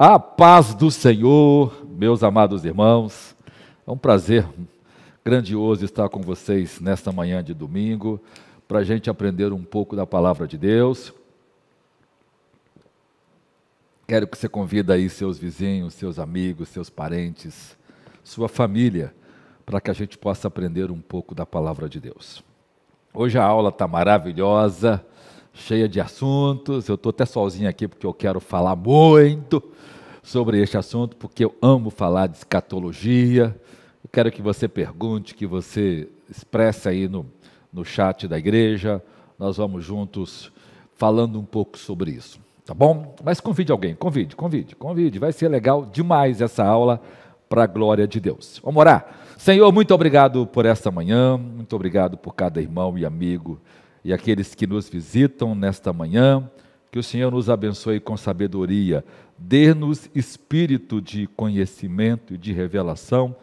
A paz do Senhor, meus amados irmãos. É um prazer grandioso estar com vocês nesta manhã de domingo, para a gente aprender um pouco da palavra de Deus. Quero que você convida aí seus vizinhos, seus amigos, seus parentes, sua família, para que a gente possa aprender um pouco da palavra de Deus. Hoje a aula está maravilhosa, cheia de assuntos. Eu estou até sozinho aqui porque eu quero falar muito sobre este assunto, porque eu amo falar de escatologia. Eu quero que você pergunte, que você expresse aí no chat da igreja. Nós vamos juntos falando um pouco sobre isso, tá bom? Mas convide alguém, convide. Vai ser legal demais essa aula, para a glória de Deus. Vamos orar. Senhor, muito obrigado por esta manhã, muito obrigado por cada irmão e amigo e aqueles que nos visitam nesta manhã. Que o Senhor nos abençoe com sabedoria, dê-nos espírito de conhecimento e de revelação,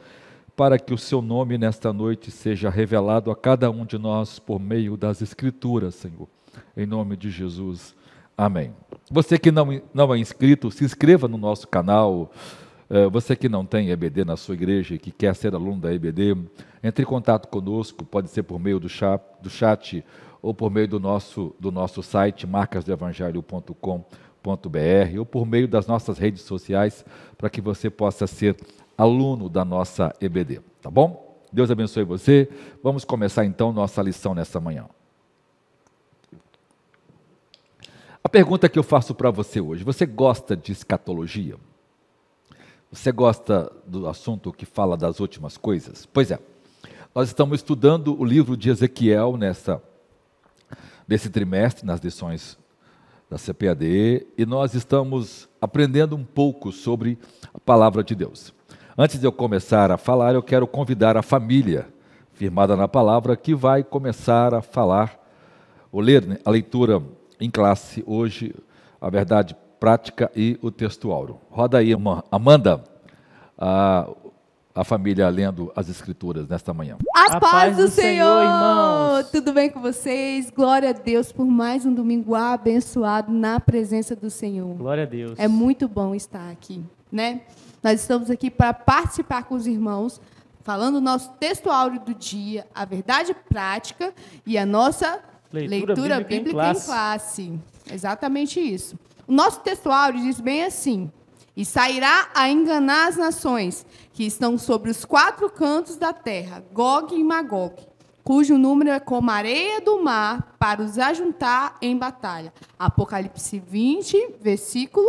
para que o seu nome nesta noite seja revelado a cada um de nós por meio das Escrituras, Senhor. Em nome de Jesus, amém. Você que não é inscrito, se inscreva no nosso canal. Você que não tem EBD na sua igreja e que quer ser aluno da EBD, entre em contato conosco, pode ser por meio do chat ou por meio do nosso site, marcasdoevangelho.com.br, ou por meio das nossas redes sociais, para que você possa ser aluno da nossa EBD, tá bom? Deus abençoe você. Vamos começar então nossa lição nessa manhã. A pergunta que eu faço para você hoje: você gosta de escatologia? Você gosta do assunto que fala das últimas coisas? Pois é, nós estamos estudando o livro de Ezequiel nesse trimestre, nas lições da CPAD, e nós estamos aprendendo um pouco sobre a palavra de Deus. Antes de eu começar a falar, eu quero convidar a família firmada na palavra, que vai começar a falar, ou ler a leitura em classe hoje, a verdade prática e o textual. Roda aí, Amanda, a família lendo as Escrituras nesta manhã. A paz do Senhor, irmãos! Tudo bem com vocês? Glória a Deus por mais um domingo abençoado na presença do Senhor. Glória a Deus. É muito bom estar aqui, né? Nós estamos aqui para participar com os irmãos, falando o nosso texto áureo do dia, a verdade prática e a nossa leitura bíblica em classe. Exatamente isso. O nosso texto áureo diz bem assim: e sairá a enganar as nações que estão sobre os quatro cantos da terra, Gog e Magog, cujo número é como a areia do mar, para os ajuntar em batalha. Apocalipse 20, versículo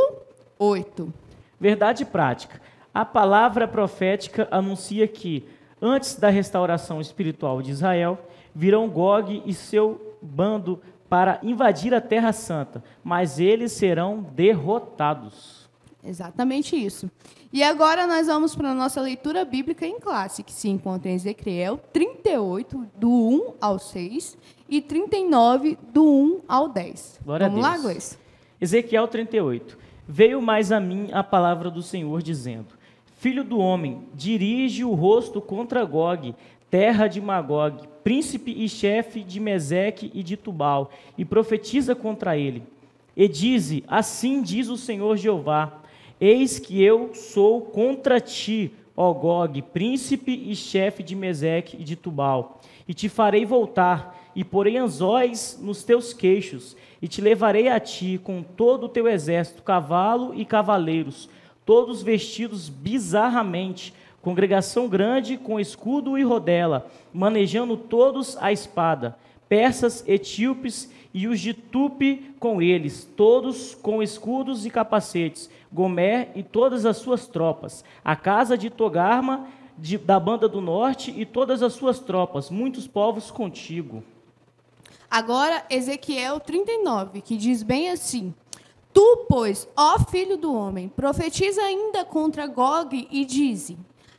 8. Verdade prática. A palavra profética anuncia que, antes da restauração espiritual de Israel, virão Gog e seu bando para invadir a Terra Santa, mas eles serão derrotados. Exatamente isso. E agora nós vamos para a nossa leitura bíblica em classe, que se encontra em Ezequiel 38, do 1 ao 6, e 39, do 1 ao 10. Glória Vamos a Deus. lá, Gleice? Ezequiel 38. Veio mais a mim a palavra do Senhor, dizendo: Filho do homem, dirige o rosto contra Gog, terra de Magog, príncipe e chefe de Meseque e de Tubal, e profetiza contra ele. E dize: assim diz o Senhor Jeová: eis que eu sou contra ti, ó Gog, príncipe e chefe de Meseque e de Tubal, e te farei voltar, e porei anzóis nos teus queixos, e te levarei a ti com todo o teu exército, cavalo e cavaleiros, todos vestidos bizarramente, congregação grande com escudo e rodela, manejando todos a espada, persas, etíopes e os de Tupi com eles, todos com escudos e capacetes, Gomer e todas as suas tropas, a casa de Togarma da banda do norte e todas as suas tropas, muitos povos contigo. Agora, Ezequiel 39, que diz bem assim: tu, pois, ó filho do homem, profetiza ainda contra Gog e dize: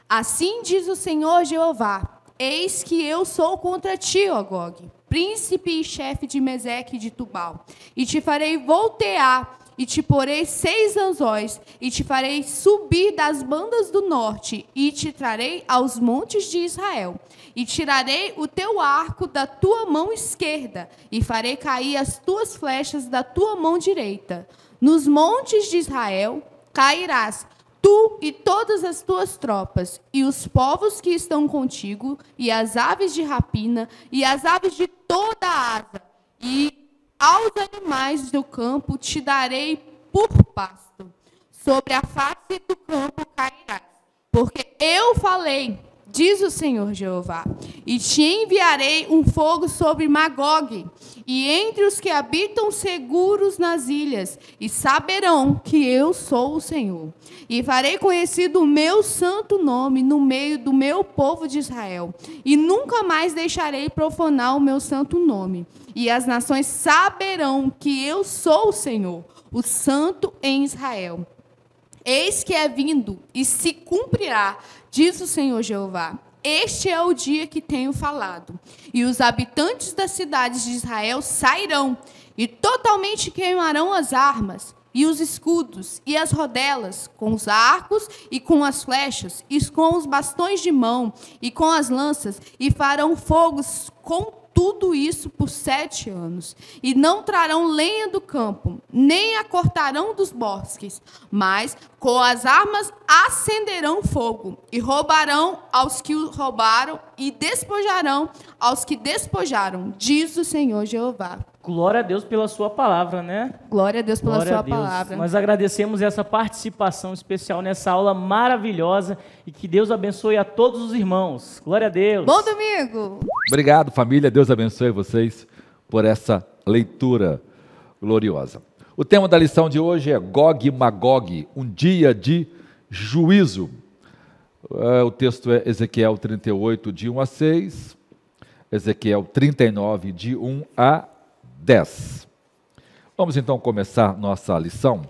assim diz o Senhor Jeová: eis que eu sou contra ti, ó Gog, príncipe e chefe de Meseque e de Tubal, e te farei voltear, e te porei 6 anzóis, e te farei subir das bandas do norte, e te trarei aos montes de Israel, e tirarei o teu arco da tua mão esquerda, e farei cair as tuas flechas da tua mão direita. Nos montes de Israel cairás, tu e todas as tuas tropas, e os povos que estão contigo, e as aves de rapina, e as aves de toda a asa, e aos animais do campo te darei por pasto. Sobre a face do campo cairás, porque eu falei, diz o Senhor Jeová, e te enviarei um fogo sobre Magog, e entre os que habitam seguros nas ilhas, e saberão que eu sou o Senhor. E farei conhecido o meu santo nome no meio do meu povo de Israel, e nunca mais deixarei profanar o meu santo nome. E as nações saberão que eu sou o Senhor, o santo em Israel. Eis que é vindo e se cumprirá, diz o Senhor Jeová. Este é o dia que tenho falado. E os habitantes das cidades de Israel sairão e totalmente queimarão as armas, e os escudos, e as rodelas, com os arcos e com as flechas, e com os bastões de mão, e com as lanças, e farão fogos com tudo isso por 7 anos, e não trarão lenha do campo, nem a cortarão dos bosques, mas com as armas acenderão fogo, e roubarão aos que o roubaram, e despojarão aos que despojaram, diz o Senhor Jeová. Glória a Deus pela sua palavra, né? Glória a Deus pela Glória sua a Deus. palavra. Nós agradecemos essa participação especial nessa aula maravilhosa e que Deus abençoe a todos os irmãos. Glória a Deus. Bom domingo! Obrigado, família. Deus abençoe vocês por essa leitura gloriosa. O tema da lição de hoje é Gog e Magog, um dia de juízo. O texto é Ezequiel 38, de 1 a 6, Ezequiel 39, de 1 a 10. Vamos então começar nossa lição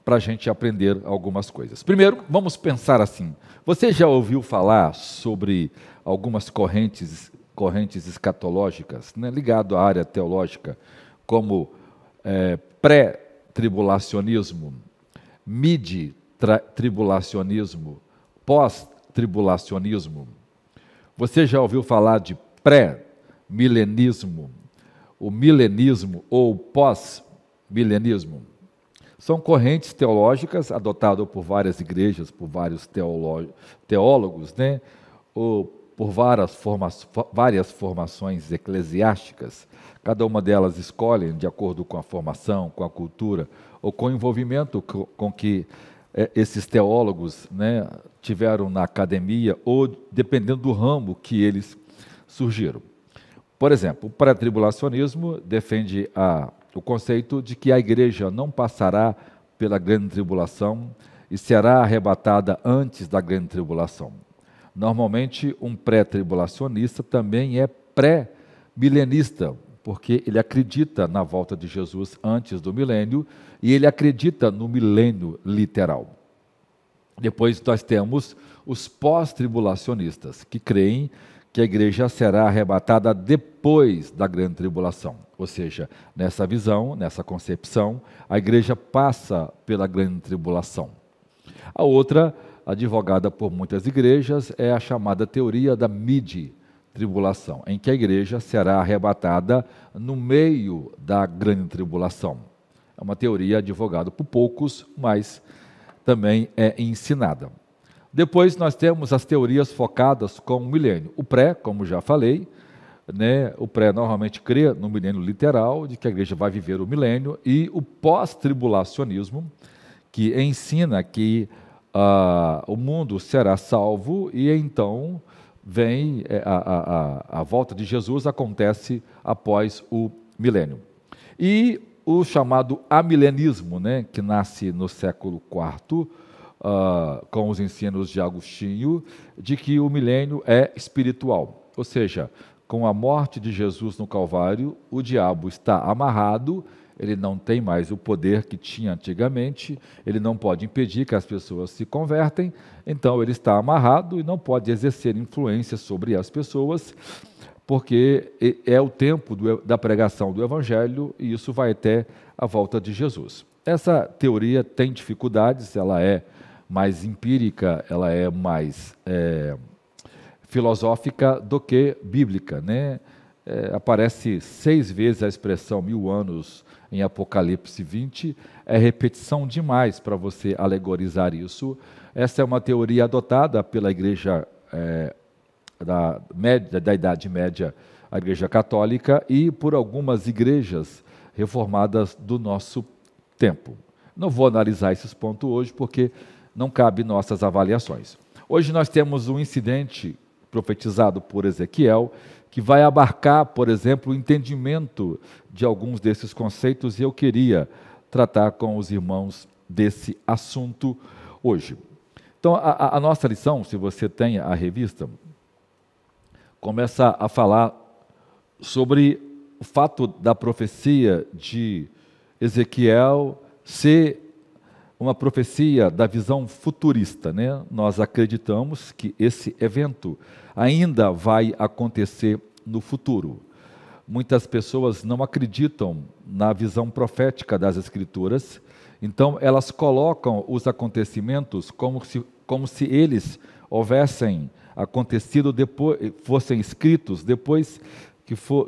para a gente aprender algumas coisas. Primeiro, vamos pensar assim. Você já ouviu falar sobre algumas correntes escatológicas, né, ligado à área teológica, como pré-tribulacionismo, mid-tribulacionismo, pós-tribulacionismo? Você já ouviu falar de pré-milenismo, o milenismo ou pós-milenismo? São correntes teológicas adotadas por várias igrejas, por vários teólogos, né? Ou por várias formações eclesiásticas. Cada uma delas escolhe de acordo com a formação, com a cultura, ou com o envolvimento com que esses teólogos, né, tiveram na academia, ou dependendo do ramo que eles surgiram. Por exemplo, o pré-tribulacionismo defende o conceito de que a igreja não passará pela grande tribulação e será arrebatada antes da grande tribulação. Normalmente, um pré-tribulacionista também é pré-milenista, porque ele acredita na volta de Jesus antes do milênio e ele acredita no milênio literal. Depois nós temos os pós-tribulacionistas, que creem que a igreja será arrebatada depois da grande tribulação. Ou seja, nessa visão, nessa concepção, a igreja passa pela grande tribulação. A outra, advogada por muitas igrejas, é a chamada teoria da mid-tribulação, em que a igreja será arrebatada no meio da grande tribulação. É uma teoria advogada por poucos, mas também é ensinada. Depois nós temos as teorias focadas com o milênio. O pré, como já falei, né, o pré normalmente crê no milênio literal, de que a igreja vai viver o milênio, e o pós-tribulacionismo, que ensina que o mundo será salvo e então vem a volta de Jesus acontece após o milênio. E o chamado amilenismo, né, que nasce no século IV, com os ensinos de Agostinho, de que o milênio é espiritual. Ou seja, com a morte de Jesus no Calvário, o diabo está amarrado, ele não tem mais o poder que tinha antigamente, ele não pode impedir que as pessoas se convertem, então ele está amarrado e não pode exercer influência sobre as pessoas, porque é o tempo da pregação do Evangelho e isso vai até a volta de Jesus. Essa teoria tem dificuldades, ela é mais empírica, ela é mais filosófica do que bíblica, né? aparece 6 vezes a expressão 1000 anos em Apocalipse 20, é repetição demais para você alegorizar isso. Essa é uma teoria adotada pela igreja da Idade Média, a Igreja Católica, e por algumas igrejas reformadas do nosso tempo. Não vou analisar esses pontos hoje, porque não cabe nossas avaliações. Hoje nós temos um incidente profetizado por Ezequiel, que vai abarcar, por exemplo, o entendimento de alguns desses conceitos, e eu queria tratar com os irmãos desse assunto hoje. Então, a nossa lição, se você tem a revista, começa a falar sobre o fato da profecia de Ezequiel ser uma profecia da visão futurista, né? Nós acreditamos que esse evento ainda vai acontecer no futuro. Muitas pessoas não acreditam na visão profética das Escrituras, então elas colocam os acontecimentos como se eles houvessem acontecido depois, fossem escritos depois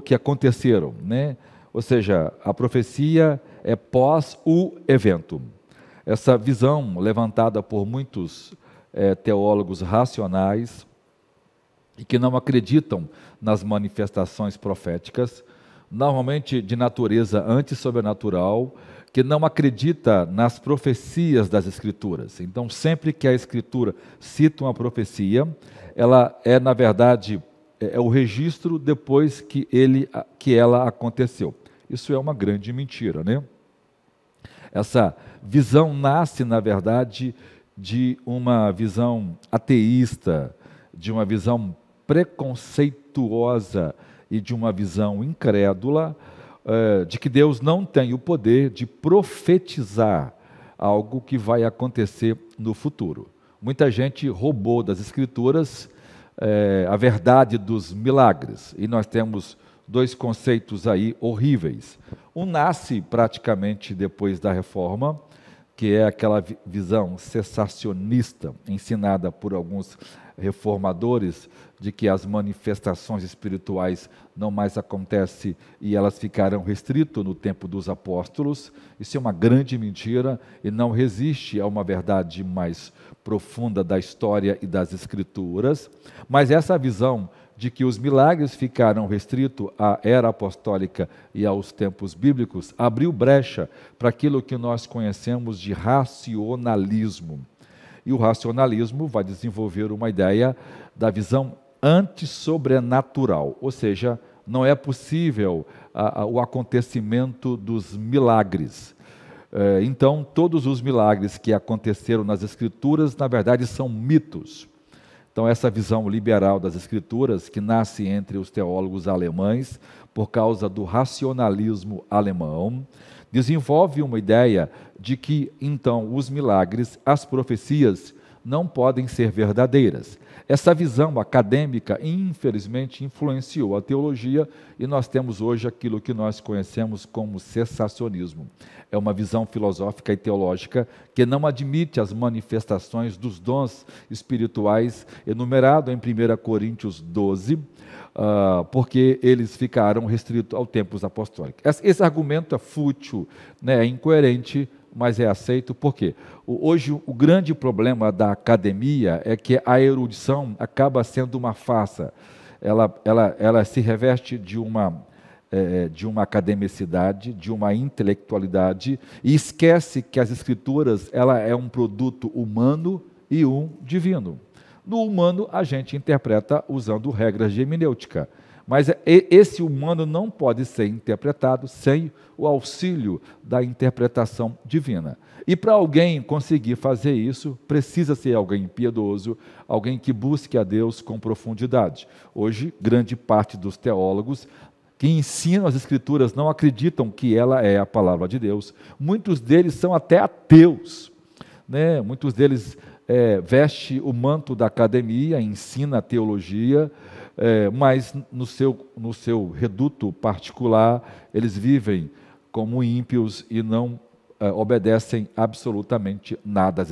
que aconteceram, né? Ou seja, a profecia é pós o evento. Essa visão levantada por muitos teólogos racionais e que não acreditam nas manifestações proféticas, normalmente de natureza antissobrenatural, que não acredita nas profecias das Escrituras. Então, sempre que a Escritura cita uma profecia, ela é, na verdade, o registro depois que ela aconteceu. Isso é uma grande mentira, né? Essa visão nasce, na verdade, de uma visão ateísta, de uma visão preconceituosa e de uma visão incrédula, de que Deus não tem o poder de profetizar algo que vai acontecer no futuro. Muita gente roubou das Escrituras a verdade dos milagres, e nós temos 2 conceitos aí horríveis. Um nasce praticamente depois da Reforma, que é aquela visão cessacionista ensinada por alguns reformadores, de que as manifestações espirituais não mais acontecem e elas ficaram restritas no tempo dos apóstolos. Isso é uma grande mentira e não resiste a uma verdade mais profunda da história e das Escrituras. Mas essa visão de que os milagres ficaram restritos à era apostólica e aos tempos bíblicos abriu brecha para aquilo que nós conhecemos de racionalismo. E o racionalismo vai desenvolver uma ideia da visão antissobrenatural, ou seja, não é possível o acontecimento dos milagres. Então, todos os milagres que aconteceram nas Escrituras, na verdade, são mitos. Então, essa visão liberal das Escrituras, que nasce entre os teólogos alemães, por causa do racionalismo alemão, desenvolve uma ideia de que, então, os milagres, as profecias, não podem ser verdadeiras. Essa visão acadêmica, infelizmente, influenciou a teologia e nós temos hoje aquilo que nós conhecemos como cessacionismo. É uma visão filosófica e teológica que não admite as manifestações dos dons espirituais enumerados em 1 Coríntios 12, porque eles ficaram restritos aos tempos apostólicos. Esse argumento é fútil, né, é incoerente, mas é aceito. Por quê? Hoje o grande problema da academia é que a erudição acaba sendo uma farsa. Ela se reveste de uma academicidade, de uma intelectualidade, e esquece que as Escrituras ela é um produto humano e um divino. No humano, a gente interpreta usando regras de hermenêutica, mas esse humano não pode ser interpretado sem o auxílio da interpretação divina. E para alguém conseguir fazer isso, precisa ser alguém piedoso, alguém que busque a Deus com profundidade. Hoje, grande parte dos teólogos que ensinam as Escrituras não acreditam que ela é a palavra de Deus. Muitos deles são até ateus, né? Muitos deles vestem o manto da academia, ensina a teologia, mas no seu reduto particular, eles vivem como ímpios e não obedecem absolutamente nada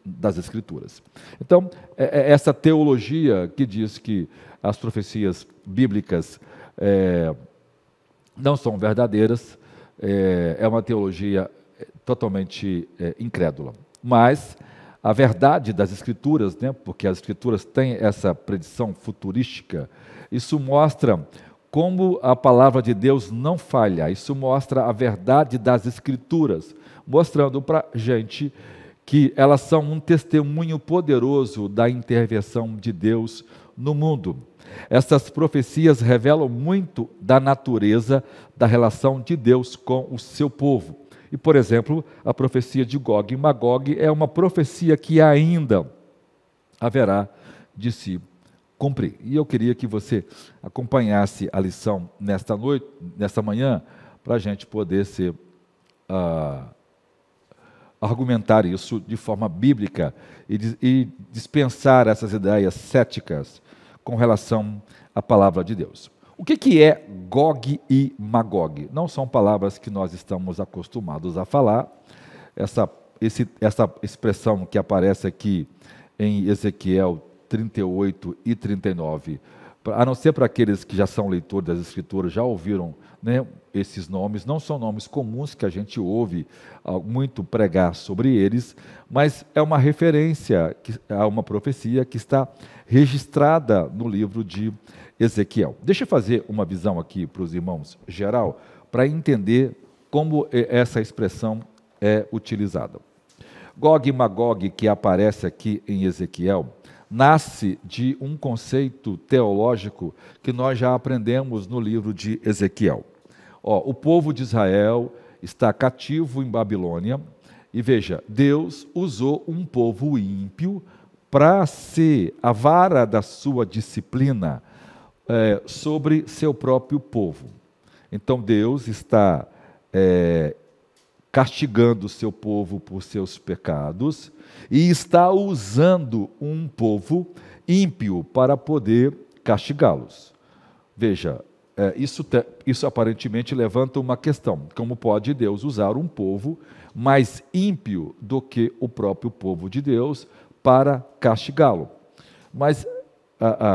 das Escrituras. Então, essa teologia que diz que as profecias bíblicas não são verdadeiras, é uma teologia totalmente incrédula. Mas a verdade das Escrituras, né, porque as Escrituras têm essa predição futurística, isso mostra como a palavra de Deus não falha, isso mostra a verdade das Escrituras, mostrando para a gente que elas são um testemunho poderoso da intervenção de Deus no mundo. Essas profecias revelam muito da natureza da relação de Deus com o seu povo. E, por exemplo, a profecia de Gog e Magog é uma profecia que ainda haverá de se cumprir. E eu queria que você acompanhasse a lição nesta manhã, para a gente poder argumentar isso de forma bíblica e dispensar essas ideias céticas com relação à palavra de Deus. O que é Gog e Magog? Não são palavras que nós estamos acostumados a falar. Essa expressão que aparece aqui em Ezequiel 38 e 39, a não ser para aqueles que já são leitores das Escrituras, já ouviram, né, esses nomes, não são nomes comuns que a gente ouve muito pregar sobre eles, mas é uma referência a uma profecia que está registrada no livro de Ezequiel. Deixa eu fazer uma visão aqui para os irmãos geral, para entender como essa expressão é utilizada. Gog e Magog, que aparece aqui em Ezequiel, nasce de um conceito teológico que nós já aprendemos no livro de Ezequiel. O povo de Israel está cativo em Babilônia, e veja, Deus usou um povo ímpio para ser a vara da sua disciplina sobre seu próprio povo. Então Deus está castigando o seu povo por seus pecados e está usando um povo ímpio para poder castigá-los. Veja, isso aparentemente levanta uma questão: como pode Deus usar um povo mais ímpio do que o próprio povo de Deus para castigá-lo? Mas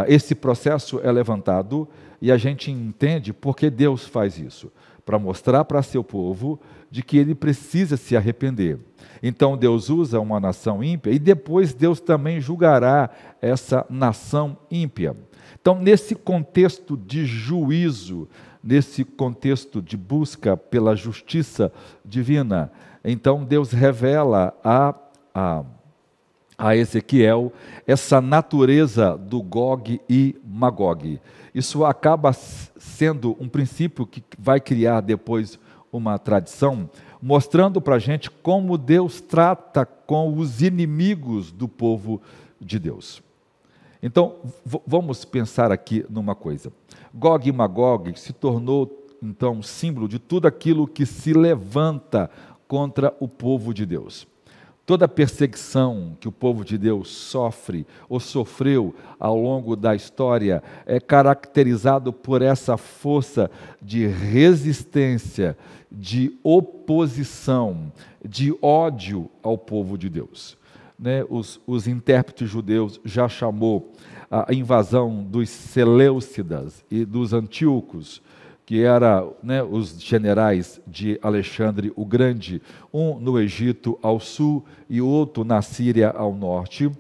esse processo é levantado e a gente entende por que Deus faz isso, para mostrar para seu povo de que ele precisa se arrepender. Então Deus usa uma nação ímpia e depois Deus também julgará essa nação ímpia. Então, nesse contexto de juízo, nesse contexto de busca pela justiça divina, então Deus revela a Ezequiel essa natureza do Gog e Magog. Isso acaba sendo um princípio que vai criar depois uma tradição, mostrando para a gente como Deus trata com os inimigos do povo de Deus. Então, vamos pensar aqui numa coisa. Gog e Magog se tornou, então, símbolo de tudo aquilo que se levanta contra o povo de Deus. Toda a perseguição que o povo de Deus sofre ou sofreu ao longo da história é caracterizado por essa força de resistência, de oposição, de ódio ao povo de Deus. Os intérpretes judeus já chamou a invasão dos Seleucidas e dos Antíocos, que eram os generais de Alexandre o Grande, um no Egito ao sul e outro na Síria ao norte,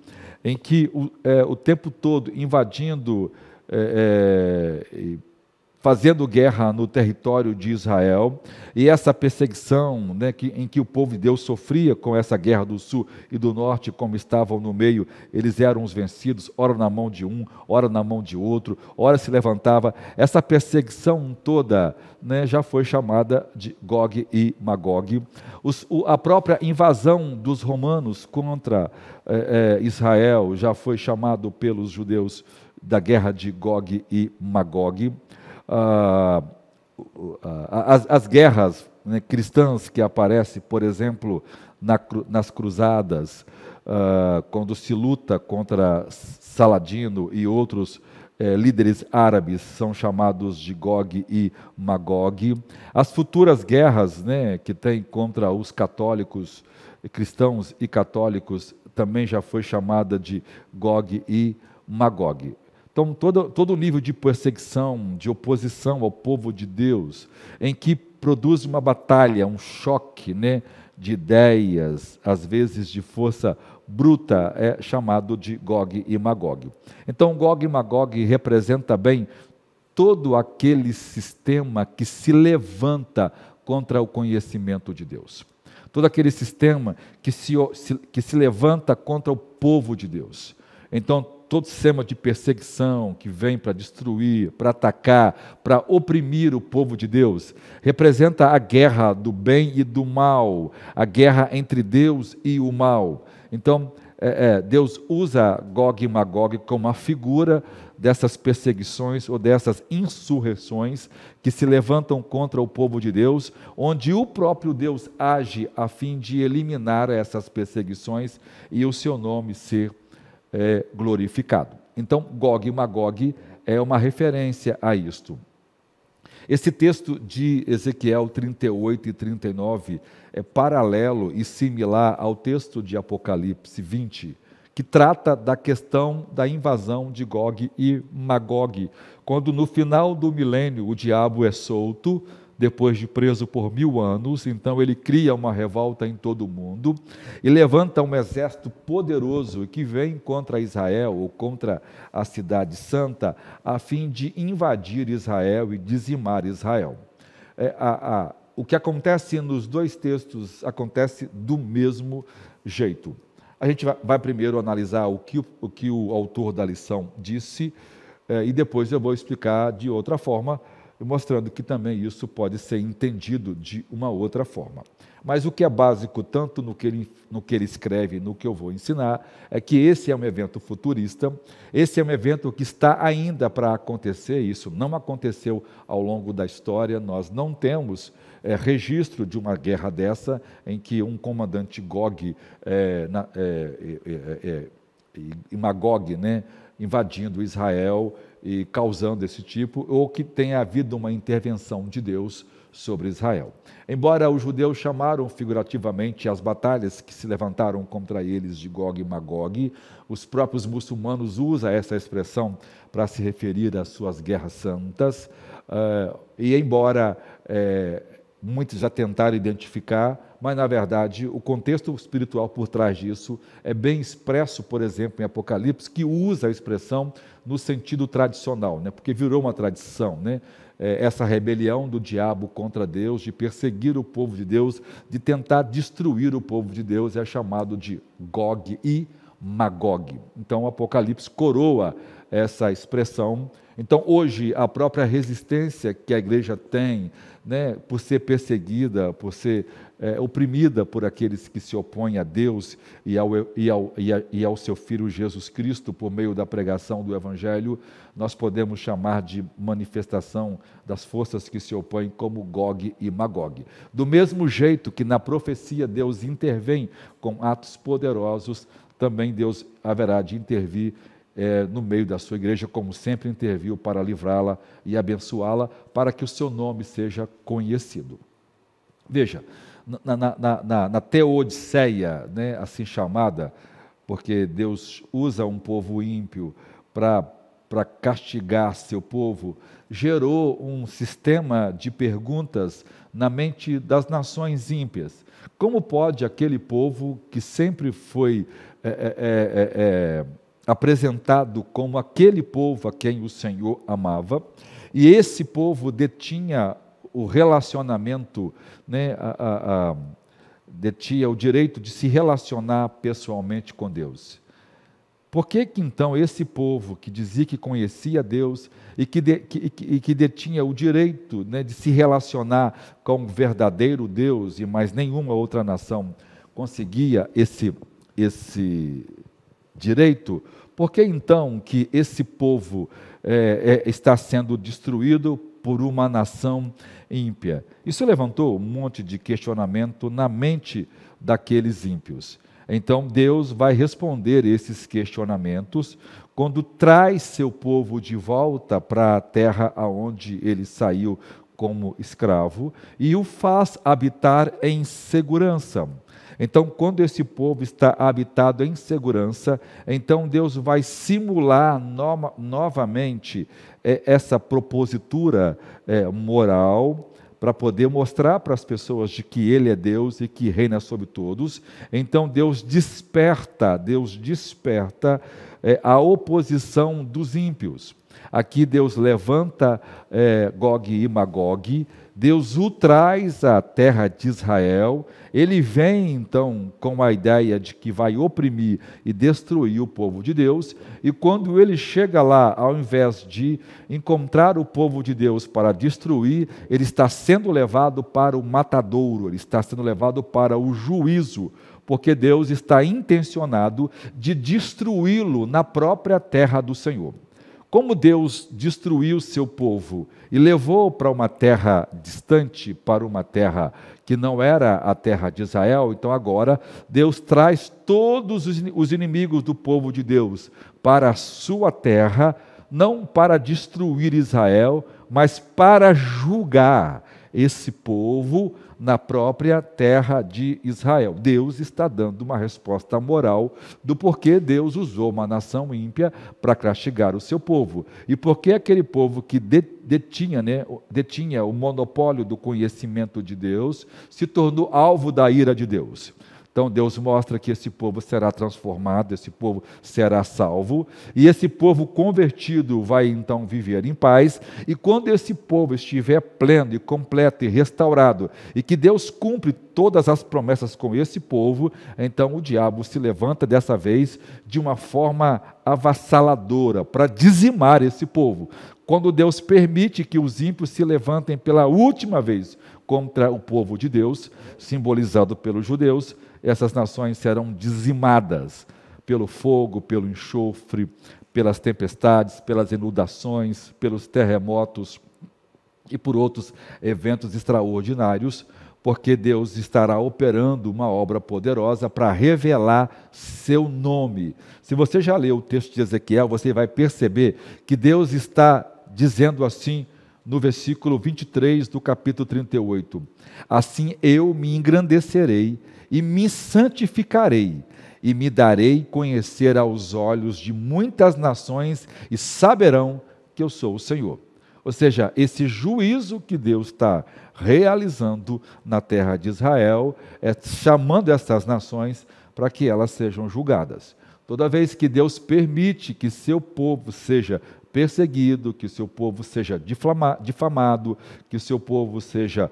em que o tempo todo invadindo, fazendo guerra no território de Israel, e essa perseguição em que o povo de Deus sofria com essa guerra do sul e do norte, como estavam no meio, eles eram os vencidos, ora na mão de um, ora na mão de outro, ora se levantava. Essa perseguição toda já foi chamada de Gog e Magog. A própria invasão dos romanos contra Israel já foi chamado pelos judeus da guerra de Gog e Magog. As guerras cristãs que aparecem, por exemplo, nas cruzadas, quando se luta contra Saladino e outros líderes árabes, são chamados de Gog e Magog. As futuras guerras que tem contra os católicos, cristãos e católicos, também já foi chamada de Gog e Magog. Então, todo nível de perseguição, de oposição ao povo de Deus, em que produz uma batalha, um choque, né, de ideias, às vezes de força bruta, é chamado de Gog e Magog. Então, Gog e Magog representa bem todo aquele sistema que se levanta contra o conhecimento de Deus. Todo aquele sistema que se levanta contra o povo de Deus. Então, todo sistema de perseguição que vem para destruir, para atacar, para oprimir o povo de Deus, representa a guerra do bem e do mal, a guerra entre Deus e o mal. Então, Deus usa Gog e Magog como a figura dessas perseguições ou dessas insurreições que se levantam contra o povo de Deus, onde o próprio Deus age a fim de eliminar essas perseguições e o seu nome ser glorificado. Então, Gog e Magog é uma referência a isto. Esse texto de Ezequiel 38 e 39 é paralelo e similar ao texto de Apocalipse 20, que trata da questão da invasão de Gog e Magog, quando no final do milênio o diabo é solto, depois de preso por 1000 anos, então ele cria uma revolta em todo o mundo e levanta um exército poderoso que vem contra Israel ou contra a cidade santa, a fim de invadir Israel e dizimar Israel. O que acontece nos dois textos acontece do mesmo jeito. A gente vai primeiro analisar o que o autor da lição disse, e depois eu vou explicar de outra forma, mostrando que também isso pode ser entendido de uma outra forma. Mas o que é básico, tanto no que ele escreve e no que eu vou ensinar, é que esse é um evento futurista, esse é um evento que está ainda para acontecer, isso não aconteceu ao longo da história, nós não temos registro de uma guerra dessa, em que um comandante Gog e Magog, né, invadindo Israel e causando esse tipo, ou que tenha havido uma intervenção de Deus sobre Israel. Embora os judeus chamaram figurativamente as batalhas que se levantaram contra eles de Gog e Magog, os próprios muçulmanos usam essa expressão para se referir às suas guerras santas, e embora muitos já tentaram identificar, mas na verdade o contexto espiritual por trás disso é bem expresso, por exemplo, em Apocalipse, que usa a expressão no sentido tradicional, né? Porque virou uma tradição, né? Essa rebelião do diabo contra Deus, de perseguir o povo de Deus, de tentar destruir o povo de Deus, é chamado de Gog e Magog. Então o Apocalipse coroa essa expressão. Então hoje a própria resistência que a igreja tem, né, por ser perseguida, por ser oprimida por aqueles que se opõem a Deus e ao seu Filho Jesus Cristo por meio da pregação do Evangelho, nós podemos chamar de manifestação das forças que se opõem como Gog e Magog. Do mesmo jeito que na profecia Deus intervém com atos poderosos, também Deus haverá de intervir no meio da sua igreja, como sempre interviu para livrá-la e abençoá-la, para que o seu nome seja conhecido. Veja, na Teodiceia, né, assim chamada, porque Deus usa um povo ímpio para castigar seu povo, gerou um sistema de perguntas na mente das nações ímpias. Como pode aquele povo que sempre foi apresentado como aquele povo a quem o Senhor amava, e esse povo detinha o relacionamento, né, detinha o direito de se relacionar pessoalmente com Deus? Por que então esse povo que dizia que conhecia Deus e que detinha o direito, né, de se relacionar com o verdadeiro Deus, e mais nenhuma outra nação conseguia esse direito, por que então que esse povo está sendo destruído por uma nação ímpia? Isso levantou um monte de questionamento na mente daqueles ímpios. Então Deus vai responder esses questionamentos quando traz seu povo de volta para a terra aonde ele saiu como escravo e o faz habitar em segurança. Então, quando esse povo está habitado em segurança, então Deus vai simular novamente essa propositura moral, para poder mostrar para as pessoas de que Ele é Deus e que reina sobre todos. Então Deus desperta a oposição dos ímpios. Aqui Deus levanta Gog e Magog, Deus o traz à terra de Israel, ele vem então com a ideia de que vai oprimir e destruir o povo de Deus, e quando ele chega lá, ao invés de encontrar o povo de Deus para destruir, ele está sendo levado para o matadouro, ele está sendo levado para o juízo, porque Deus está intencionado de destruí-lo na própria terra do Senhor. Como Deus destruiu seu povo e levou para uma terra distante, para uma terra que não era a terra de Israel, então agora Deus traz todos os inimigos do povo de Deus para a sua terra, não para destruir Israel, mas para julgar esse povo na própria terra de Israel. Deus está dando uma resposta moral do porquê Deus usou uma nação ímpia para castigar o seu povo. E porque aquele povo que detinha o monopólio do conhecimento de Deus se tornou alvo da ira de Deus. Então Deus mostra que esse povo será transformado, esse povo será salvo, e esse povo convertido vai então viver em paz, e quando esse povo estiver pleno e completo e restaurado, e que Deus cumpre todas as promessas com esse povo, então o diabo se levanta dessa vez de uma forma avassaladora para dizimar esse povo. Quando Deus permite que os ímpios se levantem pela última vez contra o povo de Deus, simbolizado pelos judeus, essas nações serão dizimadas pelo fogo, pelo enxofre, pelas tempestades, pelas inundações, pelos terremotos e por outros eventos extraordinários, porque Deus estará operando uma obra poderosa para revelar seu nome. Se você já leu o texto de Ezequiel, você vai perceber que Deus está dizendo assim no versículo 23 do capítulo 38. Assim eu me engrandecerei e me santificarei, e me darei conhecer aos olhos de muitas nações, e saberão que eu sou o Senhor. Ou seja, esse juízo que Deus está realizando na terra de Israel, chamando essas nações para que elas sejam julgadas. Toda vez que Deus permite que seu povo seja perseguido, que o seu povo seja difamado, que o seu povo seja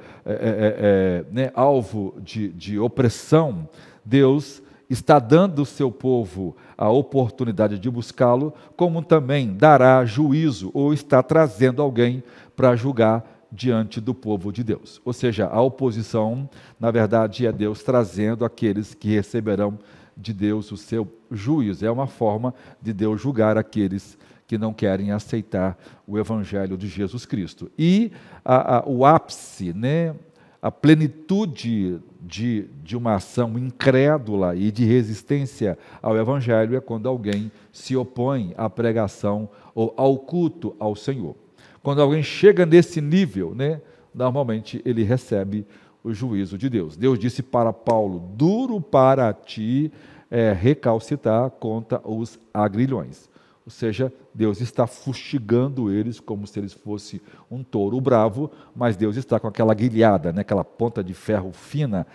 alvo de opressão, Deus está dando ao seu povo a oportunidade de buscá-lo, como também dará juízo, ou está trazendo alguém para julgar diante do povo de Deus. Ou seja, a oposição, na verdade, é Deus trazendo aqueles que receberão de Deus o seu juízo. É uma forma de Deus julgar aqueles que não querem aceitar o Evangelho de Jesus Cristo. E o ápice, a plenitude de uma ação incrédula e de resistência ao Evangelho é quando alguém se opõe à pregação ou ao culto ao Senhor. Quando alguém chega nesse nível, normalmente ele recebe o juízo de Deus. Deus disse para Paulo: duro para ti recalcitar contra os agrilhões. Ou seja, Deus está fustigando eles como se eles fossem um touro bravo, mas Deus está com aquela guilhada, aquela ponta de ferro fina,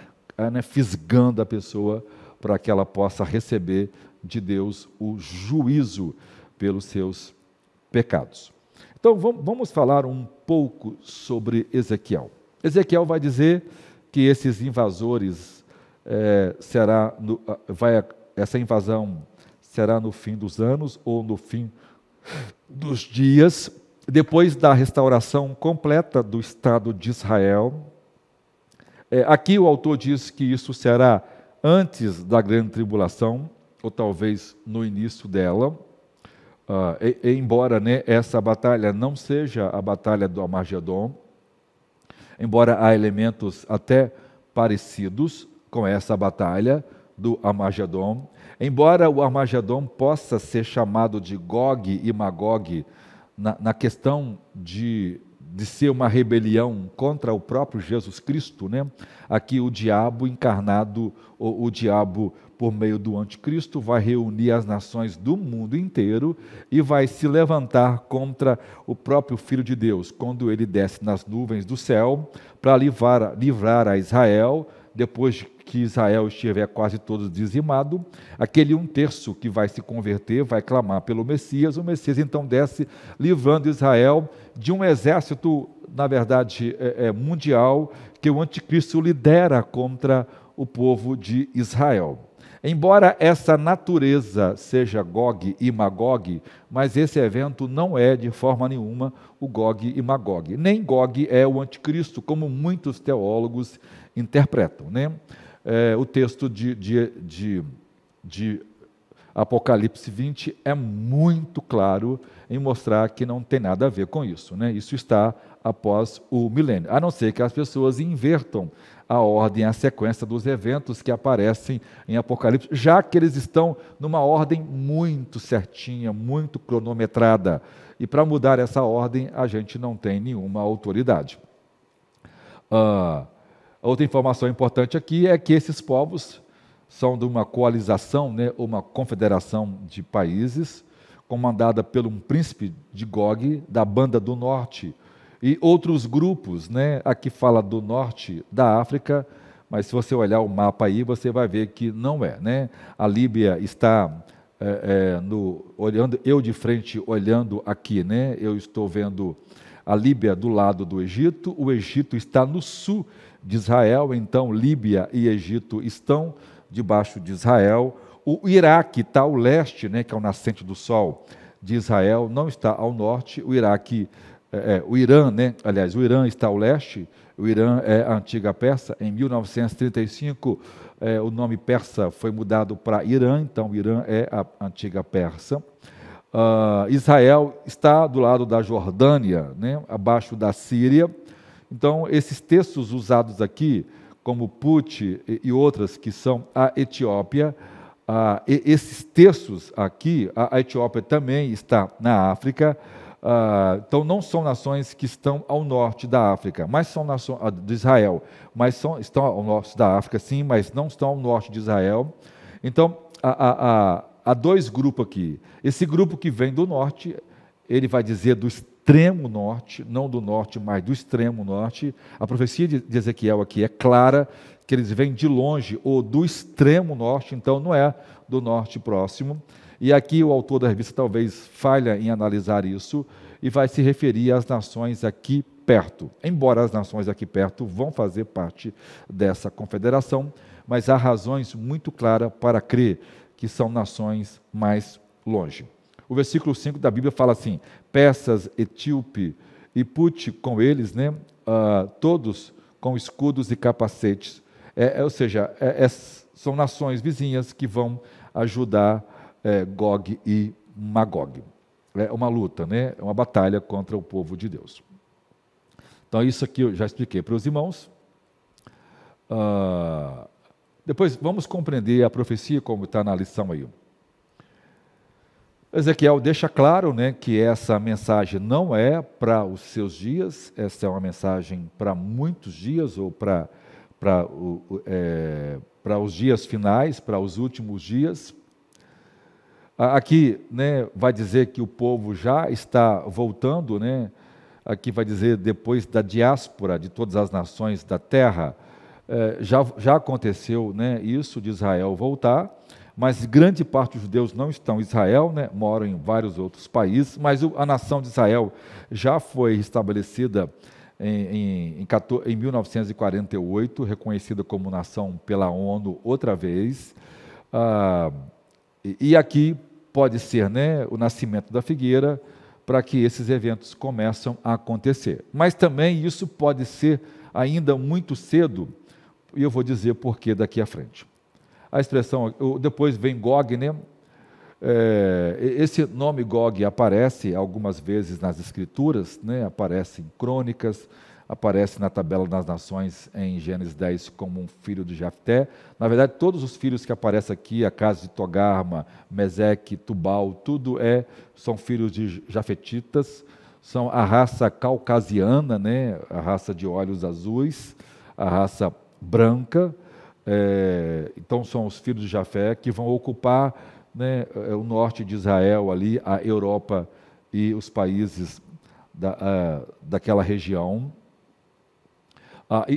fisgando a pessoa para que ela possa receber de Deus o juízo pelos seus pecados. Então, vamos falar um pouco sobre Ezequiel. Ezequiel vai dizer que esses invasores, essa invasão será no fim dos anos ou no fim dos dias, depois da restauração completa do Estado de Israel. Aqui o autor diz que isso será antes da grande tribulação, ou talvez no início dela, embora essa batalha não seja a batalha do Armagedon, embora há elementos até parecidos com essa batalha do Armagedon, embora o Armagedon possa ser chamado de Gog e Magog na questão de de ser uma rebelião contra o próprio Jesus Cristo, né? Aqui o diabo encarnado, o diabo por meio do anticristo, vai reunir as nações do mundo inteiro e vai se levantar contra o próprio Filho de Deus, quando ele desce nas nuvens do céu para livrar a Israel, depois que Israel estiver quase todo dizimado, aquele 1/3 que vai se converter, vai clamar pelo Messias, o Messias então desce livrando Israel de um exército, na verdade, mundial, que o anticristo lidera contra o povo de Israel. Embora essa natureza seja Gog e Magog, mas esse evento não é de forma nenhuma o Gog e Magog. Nem Gog é o anticristo, como muitos teólogos interpretam, né? O texto de Apocalipse 20 é muito claro em mostrar que não tem nada a ver com isso, né? Isso está após o milênio, a não ser que as pessoas invertam a ordem, a sequência dos eventos que aparecem em Apocalipse, já que eles estão numa ordem muito certinha, muito cronometrada. E para mudar essa ordem, a gente não tem nenhuma autoridade. Outra informação importante aqui é que esses povos são de uma coalização, né, uma confederação de países, comandada por um príncipe de Gog, da Banda do Norte, e outros grupos, né? Aqui fala do norte da África, mas se você olhar o mapa aí, você vai ver que não é, né? A Líbia está olhando, eu de frente olhando aqui, né? Eu estou vendo a Líbia do lado do Egito, o Egito está no sul de Israel, então Líbia e Egito estão debaixo de Israel. O Iraque está ao leste, né? Que é o nascente do sol de Israel, não está ao norte. O Iraque o Irã, né? Aliás, o Irã está ao leste, o Irã é a antiga Pérsia. Em 1935, o nome persa foi mudado para Irã, então o Irã é a antiga Pérsia. Israel está do lado da Jordânia, né? Abaixo da Síria. Então, esses textos usados aqui, como Put e outras que são a Etiópia, esses textos aqui, a Etiópia também está na África. Então, não são nações que estão ao norte da África, mas são nações de Israel, mas estão ao norte da África, sim, mas não estão ao norte de Israel. Então, há dois grupos aqui. Esse grupo que vem do norte, ele vai dizer do extremo norte, não do norte, mas do extremo norte. A profecia de Ezequiel aqui é clara, que eles vêm de longe, ou do extremo norte, então não é do norte próximo. E aqui o autor da revista talvez falha em analisar isso e vai se referir às nações aqui perto. Embora as nações aqui perto vão fazer parte dessa confederação, mas há razões muito claras para crer que são nações mais longe. O versículo 5 da Bíblia fala assim: persas, etíope e Put com eles, né? Todos com escudos e capacetes. Ou seja, são nações vizinhas que vão ajudar Gog e Magog. É uma luta, né? É uma batalha contra o povo de Deus. Então, isso aqui eu já expliquei para os irmãos. Depois, vamos compreender a profecia como está na lição aí. Ezequiel deixa claro, né, que essa mensagem não é para os seus dias, essa é uma mensagem para muitos dias, ou para os dias finais, para os últimos dias. Aqui, né, vai dizer que o povo já está voltando, né? Aqui vai dizer depois da diáspora de todas as nações da terra, já aconteceu, né, isso de Israel voltar, mas grande parte dos judeus não estão em Israel, né, moram em vários outros países, mas a nação de Israel já foi estabelecida em 1948, reconhecida como nação pela ONU outra vez. E aqui pode ser, né, o nascimento da figueira para que esses eventos começam a acontecer. Mas também isso pode ser ainda muito cedo, e eu vou dizer por que daqui à frente. A expressão, depois vem Gog, né? Esse nome Gog aparece algumas vezes nas Escrituras, né? Aparece em Crônicas, aparece na tabela das nações em Gênesis 10 como um filho de Jafté. Na verdade, todos os filhos que aparecem aqui, a casa de Togarma, Meseque, Tubal, tudo são filhos de jafetitas, são a raça caucasiana, né? A raça de olhos azuis, a raça branca. Então são os filhos de Jafé que vão ocupar, né, o norte de Israel, ali, a Europa e os países daquela região.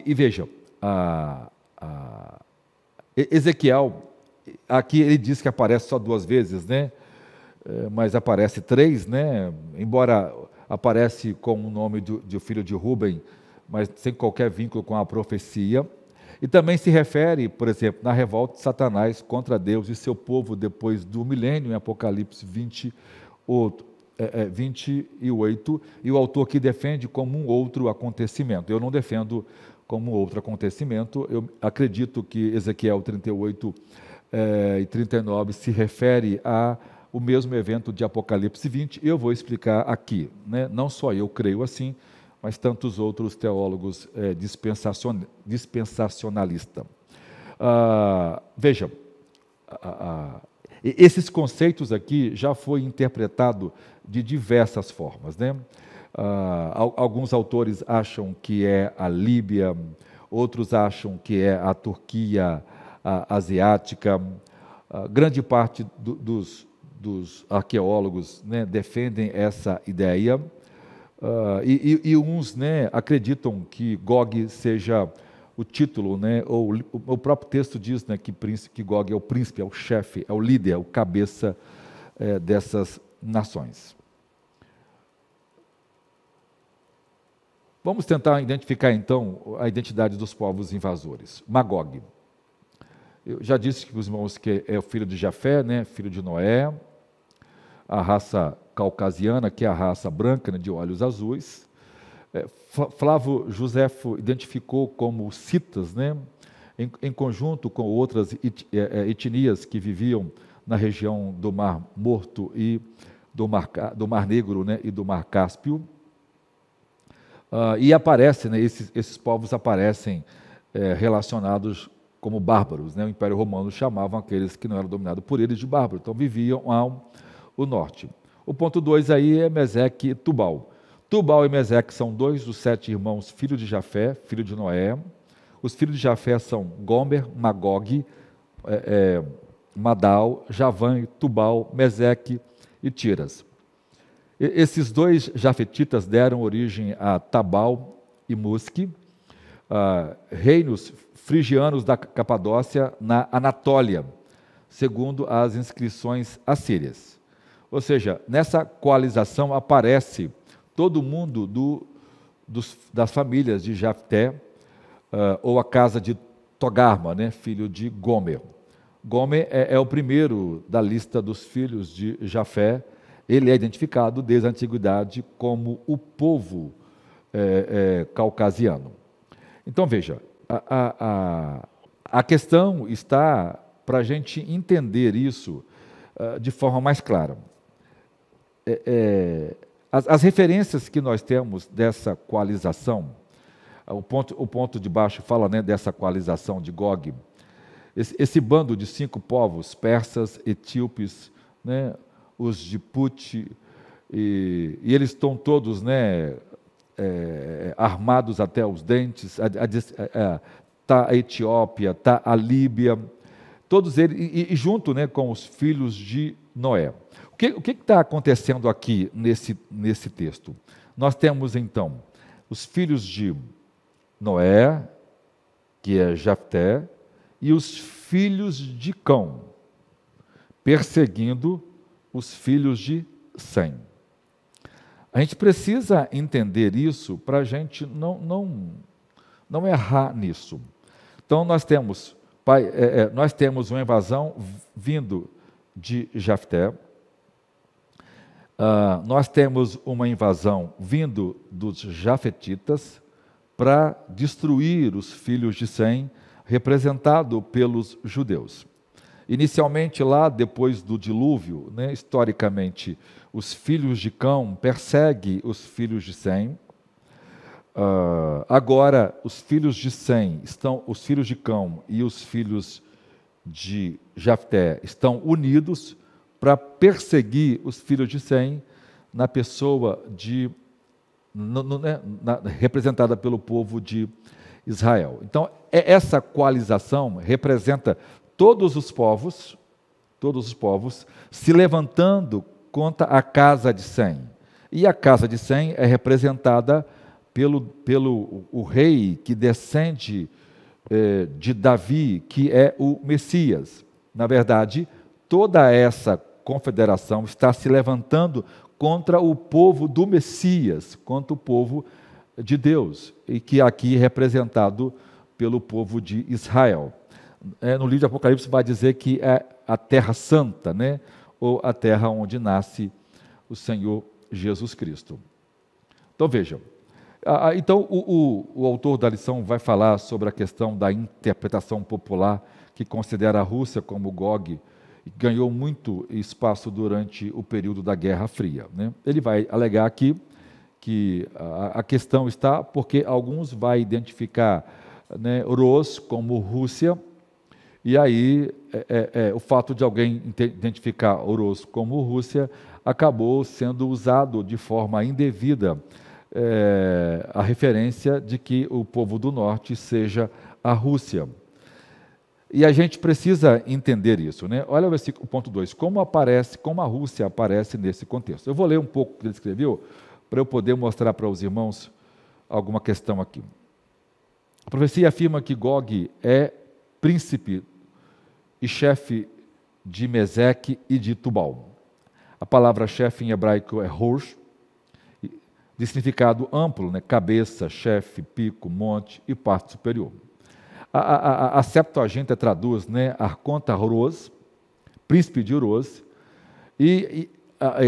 Veja, Ezequiel, aqui ele diz que aparece só 2 vezes, né? Mas aparece 3, né? Embora aparece com o nome de filho de Ruben, mas sem qualquer vínculo com a profecia. E também se refere, por exemplo, na revolta de Satanás contra Deus e seu povo depois do milênio, em Apocalipse 28, e o autor que defende como um outro acontecimento. Eu não defendo como outro acontecimento, eu acredito que Ezequiel 38 e 39 se refere ao mesmo evento de Apocalipse 20, eu vou explicar aqui, né? Não só eu creio assim, mas tantos outros teólogos dispensacionalistas. Veja, esses conceitos aqui já foi interpretado de diversas formas, né? Alguns autores acham que é a Líbia, outros acham que é a Turquia asiática. Grande parte dos arqueólogos, né, defendem essa ideia. E uns, né, acreditam que Gog seja o título, né, ou o próprio texto diz, né, que Gog é o príncipe, é o chefe, é o líder, é o cabeça dessas nações. Vamos tentar identificar, então, a identidade dos povos invasores. Magog. Eu já disse para os irmãos que é o filho de Jafé, né, filho de Noé, a raça caucasiana, que é a raça branca, né, de olhos azuis. Flávio Joséfo identificou como citas, né, em conjunto com outras etnias que viviam na região do Mar Morto e do Mar Negro, né, e do Mar Cáspio. E aparece, né, esses povos aparecem relacionados como bárbaros, né? O Império Romano chamavam aqueles que não eram dominados por eles de bárbaros, então viviam ao norte. O ponto 2 aí é Meseque e Tubal. Tubal e Meseque são 2 dos 7 irmãos, filhos de Jafé, filho de Noé. Os filhos de Jafé são Gomer, Magog, Madal, Javã, Tubal, Meseque e Tiras. Esses 2 jafetitas deram origem a Tabal e Musque, reinos frigianos da Capadócia na Anatólia, segundo as inscrições assírias. Ou seja, nessa coalização aparece todo mundo das famílias de Jafté, ou a casa de Togarma, né, filho de Gomer. Gomer é o primeiro da lista dos filhos de Jafé. Ele é identificado desde a antiguidade como o povo caucasiano. Então, veja, a questão está para a gente entender isso de forma mais clara. As referências que nós temos dessa coalização, o ponto de baixo fala, né, dessa coalização de Gog, esse bando de 5 povos, persas, etíopes, né, os de Put, e eles estão todos, né, armados até os dentes, está a Etiópia, está a Líbia, todos eles, e junto, né, com os filhos de Noé. O que está acontecendo aqui nesse texto? Nós temos, então, os filhos de Noé, que é Jafté, e os filhos de Cão, perseguindo os filhos de Sem. A gente precisa entender isso para a gente não errar nisso. Então, nós temos uma invasão vindo de Jafté, nós temos uma invasão vindo dos jafetitas para destruir os filhos de Sem, representado pelos judeus. Inicialmente lá, depois do dilúvio, né, historicamente, os filhos de Cão perseguem os filhos de Sem. Agora, os filhos de Sem os filhos de Cão e os filhos de Jafté estão unidos para perseguir os filhos de Sem na pessoa de representada pelo povo de Israel. Então, essa coalização representa todos os povos se levantando contra a casa de Sem. E a casa de Sem é representada pelo o rei que descende de Davi, que é o Messias. Na verdade, toda essa confederação está se levantando contra o povo do Messias, contra o povo de Deus, e que aqui é representado pelo povo de Israel. No livro de Apocalipse vai dizer que é a terra santa, né? Ou a terra onde nasce o Senhor Jesus Cristo. Então vejam, então o autor da lição vai falar sobre a questão da interpretação popular que considera a Rússia como Gog, e ganhou muito espaço durante o período da Guerra Fria, né? Ele vai alegar aqui que a questão está porque alguns vai identificar, né, Rus como Rússia, e aí o fato de alguém identificar Rus como Rússia acabou sendo usado de forma indevida a referência de que o povo do norte seja a Rússia. E a gente precisa entender isso, né? Olha o versículo, ponto 2, como a Rússia aparece nesse contexto. Eu vou ler um pouco o que ele escreveu, para eu poder mostrar para os irmãos alguma questão aqui. A profecia afirma que Gog é príncipe e chefe de Meseque e de Tubal. A palavra chefe em hebraico é Rosh, de significado amplo, né? Cabeça, chefe, pico, monte e parte superior. A Septuaginta traduz, né, Arconta Ros, príncipe de Uros, e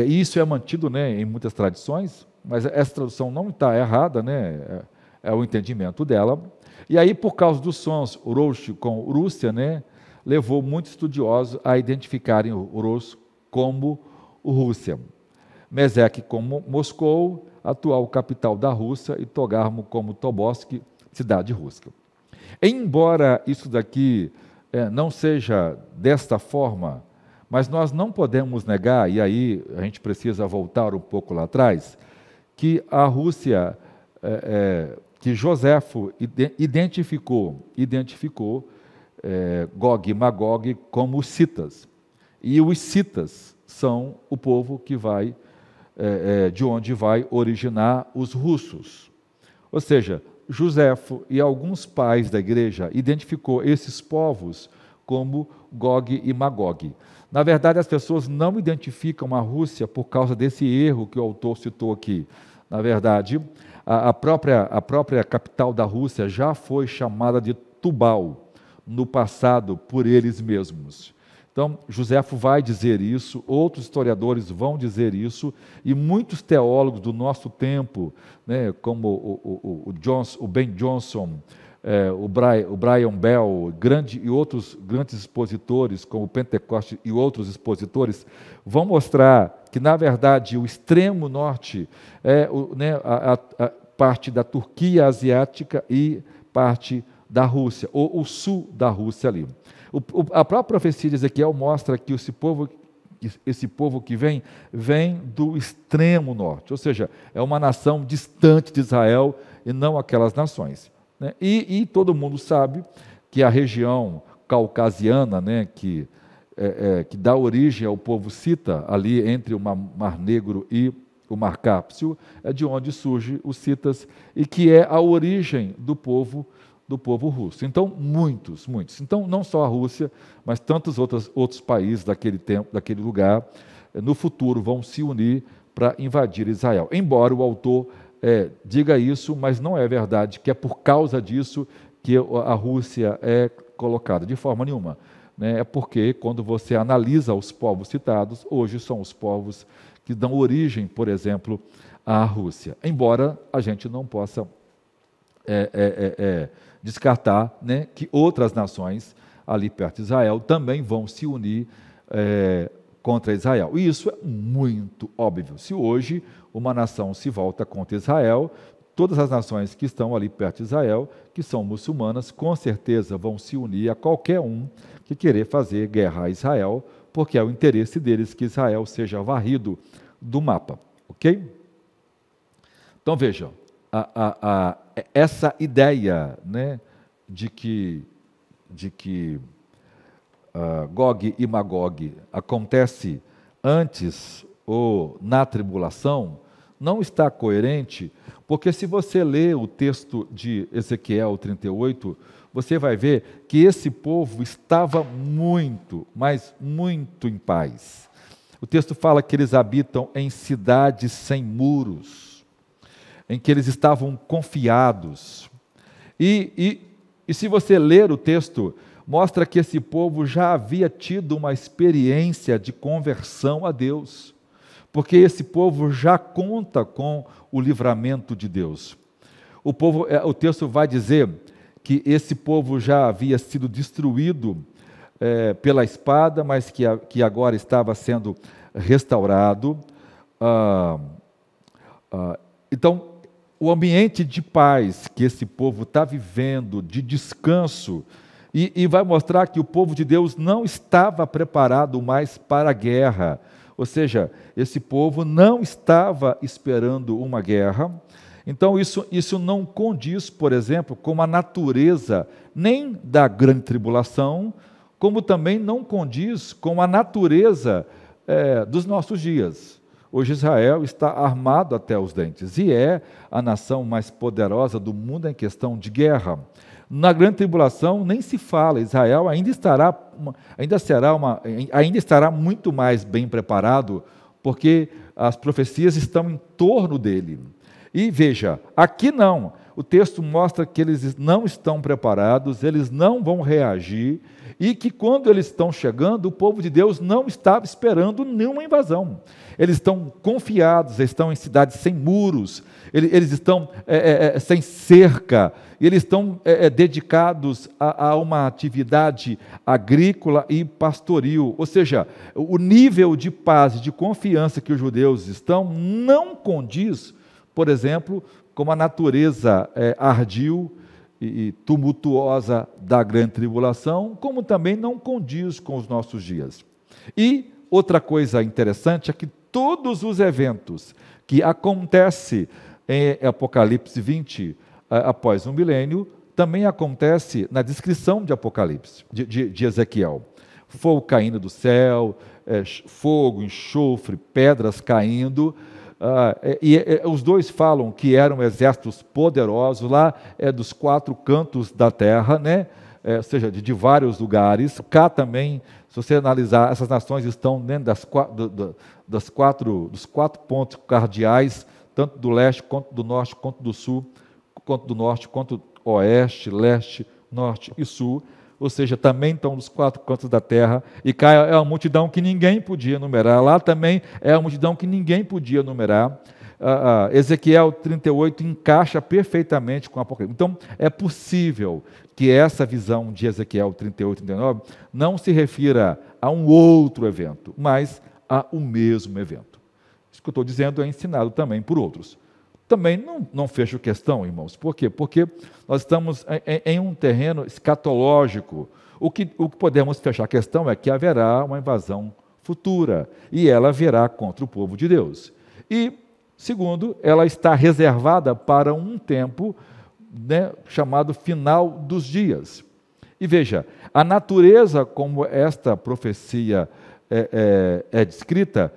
isso é mantido, né, em muitas tradições, mas essa tradução não está errada, né, é o entendimento dela. E aí, por causa dos sons Urosh com Rússia, né, levou muitos estudiosos a identificarem o Uros como Rússia. Meseque como Moscou, atual capital da Rússia, e Togarmo como Tobolsk, cidade russa. Embora isso daqui não seja desta forma, mas nós não podemos negar, e aí a gente precisa voltar um pouco lá atrás, que a Rússia, que Joséfo identificou Gog e Magog como os citas. E os citas são o povo que vai, de onde vai originar os russos. Ou seja, Joséfo e alguns pais da igreja identificou esses povos como Gog e Magog. Na verdade, as pessoas não identificam a Rússia por causa desse erro que o autor citou aqui. Na verdade, a própria capital da Rússia já foi chamada de Tubal no passado por eles mesmos. Então, Joséfo vai dizer isso, outros historiadores vão dizer isso, e muitos teólogos do nosso tempo, né, como o Ben Johnson, o Brian Bell, e outros grandes expositores, como o Pentecoste e outros expositores, vão mostrar que, na verdade, o extremo norte é a parte da Turquia asiática e parte da Rússia, ou o sul da Rússia ali. A própria profecia de Ezequiel mostra que esse povo que vem do extremo norte, ou seja, é uma nação distante de Israel e não aquelas nações, né? E todo mundo sabe que a região caucasiana, né, que dá origem ao povo cita, ali entre o Mar Negro e o Mar Cáspio, é de onde surgem os citas, e que é a origem do povo russo. Então, muitos. Então, não só a Rússia, mas tantos outros países daquele tempo, daquele lugar, no futuro vão se unir para invadir Israel. Embora o autor diga isso, mas não é verdade que é por causa disso que a Rússia é colocada, de forma nenhuma, né? É porque, quando você analisa os povos citados, hoje são os povos que dão origem, por exemplo, à Rússia. Embora a gente não possa descartar, né, que outras nações ali perto de Israel também vão se unir contra Israel. E isso é muito óbvio. Se hoje uma nação se volta contra Israel, todas as nações que estão ali perto de Israel, que são muçulmanas, com certeza vão se unir a qualquer um que querer fazer guerra a Israel, porque é o interesse deles que Israel seja varrido do mapa. Ok? Então vejam, essa ideia, né, de que Gog e Magog acontece antes ou na tribulação, não está coerente, porque se você ler o texto de Ezequiel 38, você vai ver que esse povo estava muito, mas muito em paz. O texto fala que eles habitam em cidades sem muros, em que eles estavam confiados. E se você ler o texto, mostra que esse povo já havia tido uma experiência de conversão a Deus, porque esse povo já conta com o livramento de Deus. O texto vai dizer que esse povo já havia sido destruído pela espada, mas que agora estava sendo restaurado. Então, o ambiente de paz que esse povo está vivendo, de descanso, e vai mostrar que o povo de Deus não estava preparado mais para a guerra. Ou seja, esse povo não estava esperando uma guerra. Então, isso não condiz, por exemplo, com a natureza nem da grande tribulação, como também não condiz com a natureza dos nossos dias. Hoje Israel está armado até os dentes e é a nação mais poderosa do mundo em questão de guerra. Na grande tribulação nem se fala, Israel ainda estará muito mais bem preparado, porque as profecias estão em torno dele. E veja, aqui não, o texto mostra que eles não estão preparados, eles não vão reagir, e que quando eles estão chegando, o povo de Deus não estava esperando nenhuma invasão. Eles estão confiados, eles estão em cidades sem muros, eles estão sem cerca, eles estão dedicados a uma atividade agrícola e pastoril. Ou seja, o nível de paz e de confiança que os judeus estão não condiz, por exemplo, com a natureza ardil e tumultuosa da grande tribulação, como também não condiz com os nossos dias. E outra coisa interessante é que todos os eventos que acontecem em Apocalipse 20 após um milênio, também acontece na descrição de Apocalipse, de Ezequiel. Fogo caindo do céu, fogo, enxofre, pedras caindo. Os dois falam que eram exércitos poderosos, lá dos quatro cantos da terra, né? Ou seja, de vários lugares. Cá também, se você analisar, essas nações estão dentro dos quatro pontos cardeais, tanto do leste, quanto do norte, quanto do sul, quanto do norte, quanto oeste, leste, norte e sul. Ou seja, também estão nos quatro cantos da terra, e cá é uma multidão que ninguém podia numerar, lá também é uma multidão que ninguém podia numerar. Ezequiel 38 encaixa perfeitamente com o Apocalipse. Então, é possível que essa visão de Ezequiel 38 e 39 não se refira a um outro evento, mas a um mesmo evento. Isso que eu estou dizendo é ensinado também por outros. Também não fecho questão, irmãos. Por quê? Porque nós estamos em um terreno escatológico. O que podemos fechar a questão é que haverá uma invasão futura, e ela virá contra o povo de Deus. E, segundo, ela está reservada para um tempo, né, chamado final dos dias. E veja, a natureza como esta profecia é descrita,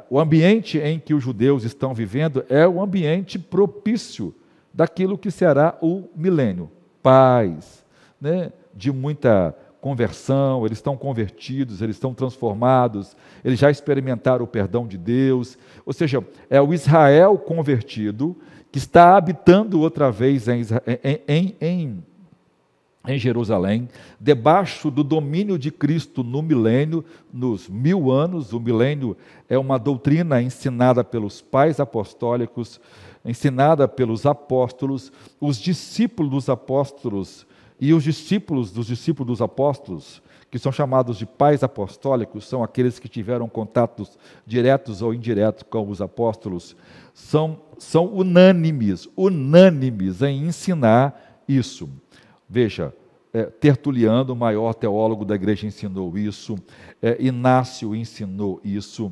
o ambiente em que os judeus estão vivendo é o ambiente propício daquilo que será o milênio. Paz, né, de muita conversão, eles estão convertidos, eles estão transformados, eles já experimentaram o perdão de Deus. Ou seja, é o Israel convertido que está habitando outra vez em Jerusalém, debaixo do domínio de Cristo no milênio, nos 1000 anos. O milênio é uma doutrina ensinada pelos pais apostólicos, ensinada pelos apóstolos, os discípulos dos apóstolos e os discípulos dos apóstolos, que são chamados de pais apostólicos, são aqueles que tiveram contatos diretos ou indiretos com os apóstolos, são unânimes em ensinar isso. Veja, Tertuliano, o maior teólogo da igreja, ensinou isso, Inácio ensinou isso,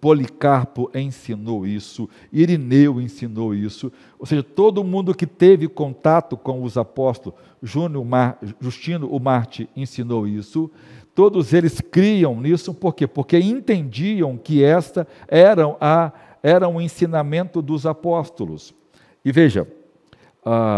Policarpo ensinou isso, Irineu ensinou isso, ou seja, todo mundo que teve contato com os apóstolos, Justino o Marte ensinou isso, todos eles criam nisso, por quê? Porque entendiam que esta era um ensinamento dos apóstolos. E veja,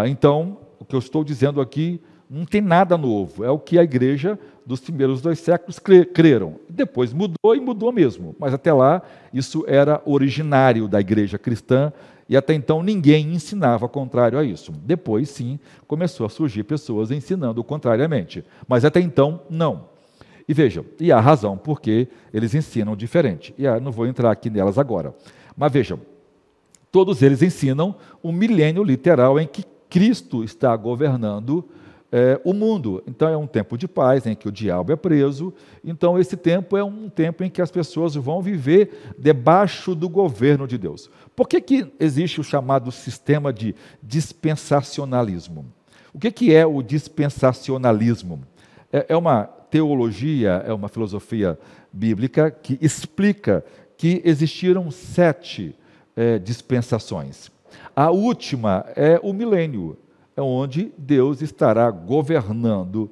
então, o que eu estou dizendo aqui não tem nada novo, é o que a igreja dos primeiros 2 séculos creram. Depois mudou e mudou mesmo, mas até lá isso era originário da igreja cristã e até então ninguém ensinava contrário a isso. Depois sim, começou a surgir pessoas ensinando contrariamente, mas até então não. E veja, e há razão porque eles ensinam diferente. E não vou entrar aqui nelas agora, mas vejam, todos eles ensinam um milênio literal em que Cristo está governando o mundo. Então é um tempo de paz em que o diabo é preso. Então esse tempo é um tempo em que as pessoas vão viver debaixo do governo de Deus. Por que existe o chamado sistema de dispensacionalismo? O que é o dispensacionalismo? É uma teologia, é uma filosofia bíblica que explica que existiram 7 dispensações. A última é o milênio, é onde Deus estará governando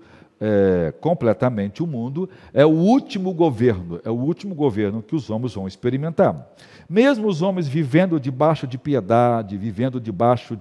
completamente o mundo. É o último governo que os homens vão experimentar. Mesmo os homens vivendo debaixo de piedade, vivendo debaixo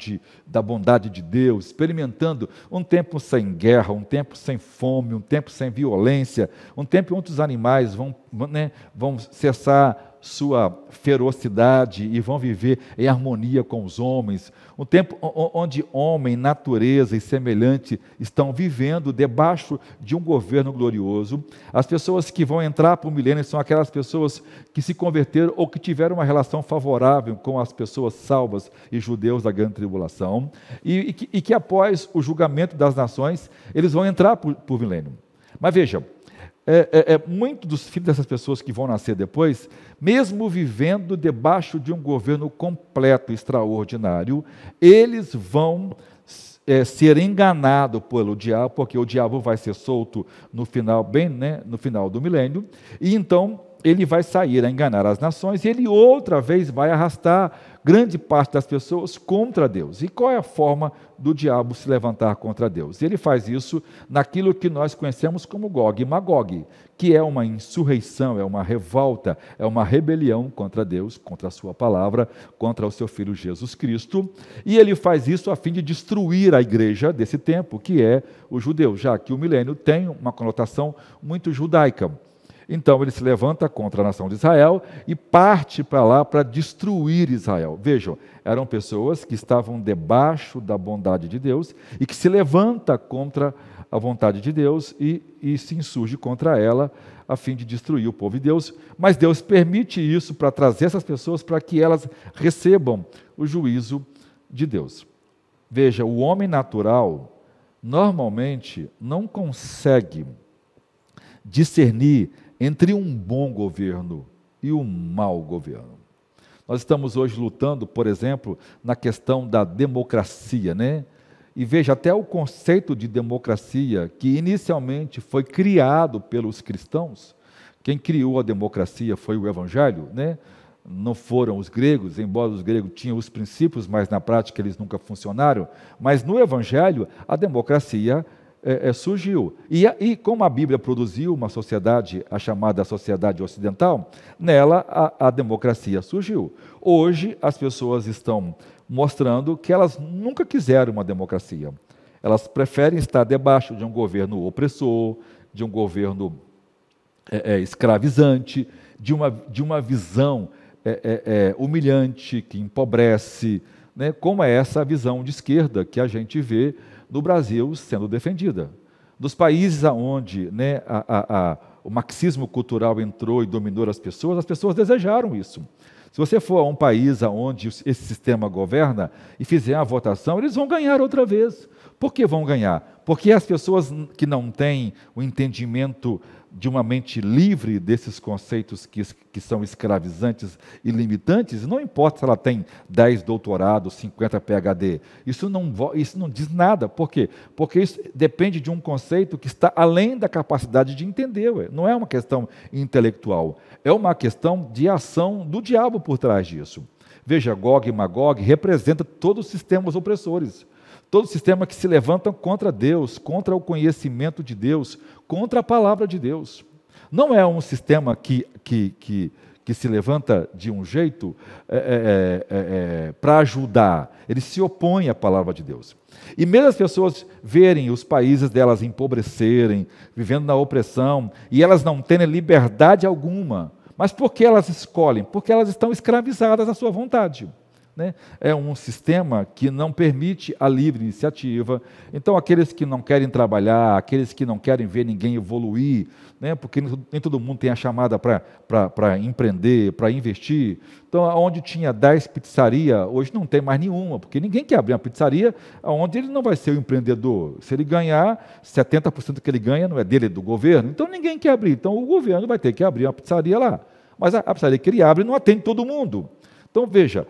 da bondade de Deus, experimentando um tempo sem guerra, um tempo sem fome, um tempo sem violência, um tempo onde os animais vão cessar sua ferocidade e vão viver em harmonia com os homens, um tempo onde homem, natureza e semelhante estão vivendo debaixo de um governo glorioso. As pessoas que vão entrar para o milênio são aquelas pessoas que se converteram ou que tiveram uma relação favorável com as pessoas salvas e judeus da grande tribulação, e que após o julgamento das nações, eles vão entrar para o milênio. Mas vejam, muitos dos filhos dessas pessoas que vão nascer depois, mesmo vivendo debaixo de um governo completo, extraordinário, eles vão ser enganados pelo diabo, porque o diabo vai ser solto no final, no final do milênio, e então ele vai sair a enganar as nações, e ele outra vez vai arrastar grande parte das pessoas contra Deus. E qual é a forma do diabo se levantar contra Deus? Ele faz isso naquilo que nós conhecemos como Gog e Magog, que é uma insurreição, é uma revolta, é uma rebelião contra Deus, contra a sua palavra, contra o seu Filho Jesus Cristo, e ele faz isso a fim de destruir a igreja desse tempo, que é o judeu, já que o milênio tem uma conotação muito judaica. Então ele se levanta contra a nação de Israel e parte para lá para destruir Israel. Vejam, eram pessoas que estavam debaixo da bondade de Deus e que se levanta contra a vontade de Deus e se insurge contra ela a fim de destruir o povo de Deus. Mas Deus permite isso para trazer essas pessoas para que elas recebam o juízo de Deus. Veja, o homem natural normalmente não consegue discernir entre um bom governo e um mau governo. Nós estamos hoje lutando, por exemplo, na questão da democracia, né? E veja, até o conceito de democracia, que inicialmente foi criado pelos cristãos, quem criou a democracia foi o Evangelho, né? Não foram os gregos, embora os gregos tinham os princípios, mas na prática eles nunca funcionaram. Mas no Evangelho, a democracia surgiu. E como a Bíblia produziu uma sociedade, a chamada sociedade ocidental, nela a democracia surgiu. Hoje as pessoas estão mostrando que elas nunca quiseram uma democracia. Elas preferem estar debaixo de um governo opressor, de um governo escravizante, de uma visão humilhante, que empobrece, né? Como é essa visão de esquerda que a gente vê no Brasil sendo defendida. Dos países onde o marxismo cultural entrou e dominou as pessoas desejaram isso. Se você for a um país onde esse sistema governa e fizer a votação, eles vão ganhar outra vez, Por que vão ganhar? Porque as pessoas que não têm o entendimento de uma mente livre desses conceitos que são escravizantes e limitantes, não importa se ela tem 10 doutorados, 50 PhD, isso não diz nada. Por quê? Porque isso depende de um conceito que está além da capacidade de entender. Não é uma questão intelectual, é uma questão de ação do diabo por trás disso. Veja, Gog e Magog representa todos os sistemas opressores. Todo sistema que se levantam contra Deus, contra o conhecimento de Deus, contra a palavra de Deus. Não é um sistema que se levanta de um jeito para ajudar. Ele se opõe à palavra de Deus. E mesmo as pessoas verem os países delas empobrecerem, vivendo na opressão, e elas não terem liberdade alguma. Mas por que elas escolhem? Porque elas estão escravizadas à sua vontade. É um sistema que não permite a livre iniciativa. Então, aqueles que não querem trabalhar, aqueles que não querem ver ninguém evoluir, porque nem todo mundo tem a chamada para empreender, para investir. Então, onde tinha 10 pizzarias, hoje não tem mais nenhuma, porque ninguém quer abrir uma pizzaria onde ele não vai ser o empreendedor. Se ele ganhar, 70% que ele ganha não é dele, é do governo. Então, ninguém quer abrir. Então, o governo vai ter que abrir uma pizzaria lá. Mas a pizzaria que ele abre não atende todo mundo. Então, veja,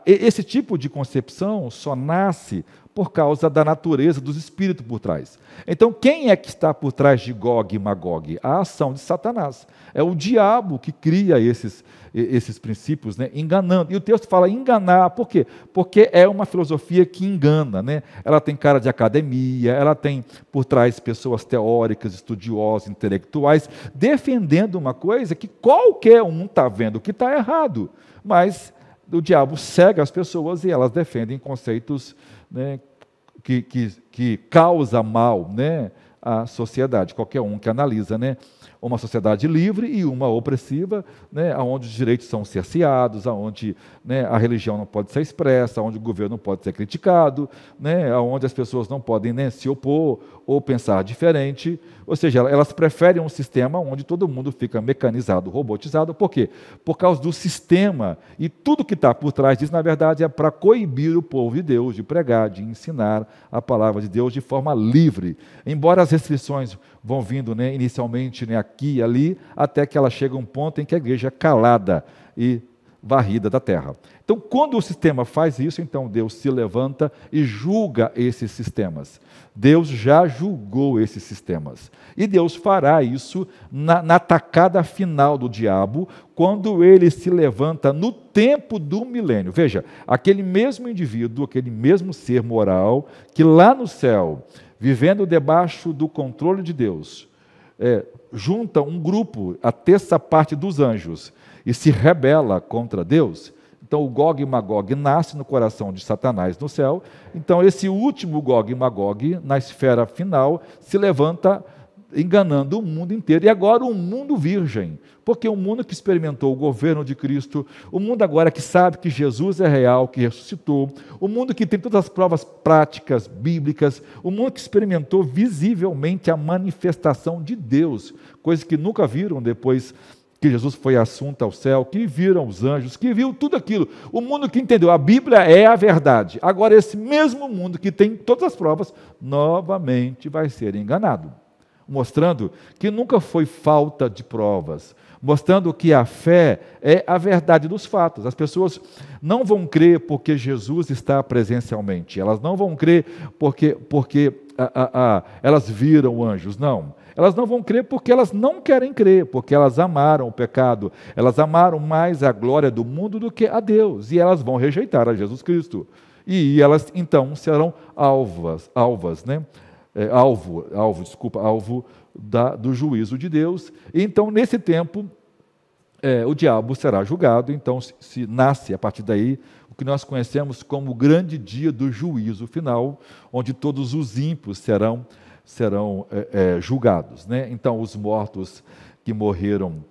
esse tipo de concepção só nasce por causa da natureza dos espíritos por trás. Então, quem é que está por trás de Gog e Magog? A ação de Satanás. É o diabo que cria esses princípios, enganando. E o texto fala enganar, por quê? Porque é uma filosofia que engana. Ela tem cara de academia, ela tem por trás pessoas teóricas, estudiosos, intelectuais, defendendo uma coisa que qualquer um está vendo que está errado. Mas o diabo cega as pessoas e elas defendem conceitos que causam mal à sociedade. Qualquer um que analisa, uma sociedade livre e uma opressiva, onde os direitos são cerceados, onde a religião não pode ser expressa, onde o governo não pode ser criticado, onde as pessoas não podem se opor ou pensar diferente. Ou seja, elas preferem um sistema onde todo mundo fica mecanizado, robotizado. Por quê? Por causa do sistema. E tudo que está por trás disso, na verdade, é para coibir o povo de Deus de pregar, de ensinar a palavra de Deus de forma livre. Embora as restrições vão vindo inicialmente aqui e ali, até que ela chega a um ponto em que a igreja é calada e varrida da terra. Então, quando o sistema faz isso, então Deus se levanta e julga esses sistemas. Deus já julgou esses sistemas. E Deus fará isso na tacada final do diabo, quando ele se levanta no tempo do milênio. Veja, aquele mesmo indivíduo, aquele mesmo ser moral, que lá no céu, vivendo debaixo do controle de Deus, junta um grupo, a terça parte dos anjos, e se rebela contra Deus. Então, o Gog e Magog nasce no coração de Satanás no céu. Então, esse último Gog e Magog, na esfera final, se levanta enganando o mundo inteiro. E agora o mundo virgem, porque o mundo que experimentou o governo de Cristo, o mundo agora que sabe que Jesus é real, que ressuscitou, o mundo que tem todas as provas práticas, bíblicas, o mundo que experimentou visivelmente a manifestação de Deus, coisas que nunca viram depois que Jesus foi assunto ao céu, que viram os anjos, que viu tudo aquilo. O mundo que entendeu, a Bíblia é a verdade. Agora, esse mesmo mundo que tem todas as provas, novamente vai ser enganado. Mostrando que nunca foi falta de provas, mostrando que a fé é a verdade dos fatos. As pessoas não vão crer porque Jesus está presencialmente, elas não vão crer porque elas viram anjos, não. Elas não vão crer porque elas não querem crer, porque elas amaram o pecado, elas amaram mais a glória do mundo do que a Deus, e elas vão rejeitar a Jesus Cristo. E elas, então, serão alvo do juízo de Deus. E, então, nesse tempo, o diabo será julgado. Então, se nasce, a partir daí, o que nós conhecemos como o grande dia do juízo final, onde todos os ímpios serão julgados. Então, os mortos que morreram,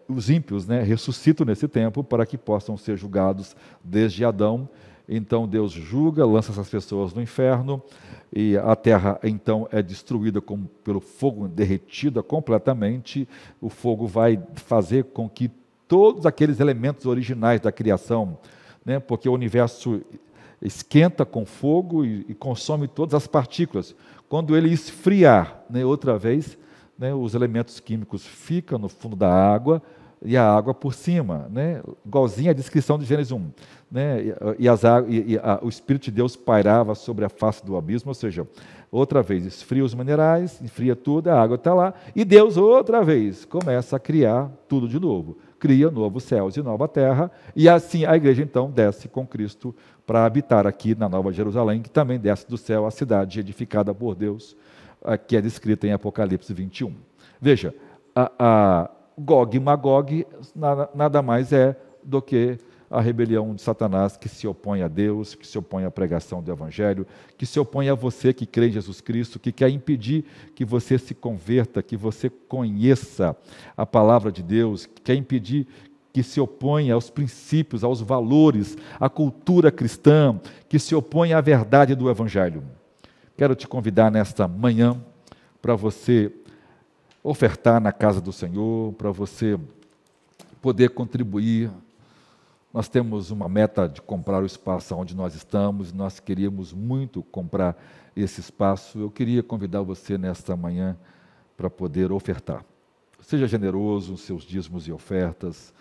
os ímpios, ressuscitam nesse tempo para que possam ser julgados desde Adão. Então, Deus julga, lança essas pessoas no inferno, e a terra, então, é destruída pelo fogo, derretida completamente. O fogo vai fazer com que todos aqueles elementos originais da criação, porque o universo esquenta com fogo e consome todas as partículas. Quando ele esfriar, né, outra vez, né, os elementos químicos ficam no fundo da água e a água por cima, né, igualzinho à descrição de Gênesis 1. Né, o Espírito de Deus pairava sobre a face do abismo, ou seja, outra vez esfria os minerais, esfria tudo, a água está lá, e Deus outra vez começa a criar tudo de novo. Cria novos céus e nova terra, e assim a igreja então desce com Cristo para habitar aqui na Nova Jerusalém, que também desce do céu a cidade edificada por Deus, que é descrita em Apocalipse 21. Veja, Gog e Magog nada mais é do que a rebelião de Satanás que se opõe a Deus, que se opõe à pregação do Evangelho, que se opõe a você que crê em Jesus Cristo, que quer impedir que você se converta, que você conheça a palavra de Deus, que quer impedir que se opõe aos princípios, aos valores, à cultura cristã, que se opõe à verdade do Evangelho. Quero te convidar nesta manhã para você ofertar na casa do Senhor, para você poder contribuir. Nós temos uma meta de comprar o espaço onde nós estamos, nós queríamos muito comprar esse espaço. Eu queria convidar você nesta manhã para poder ofertar. Seja generoso nos seus dízimos e ofertas,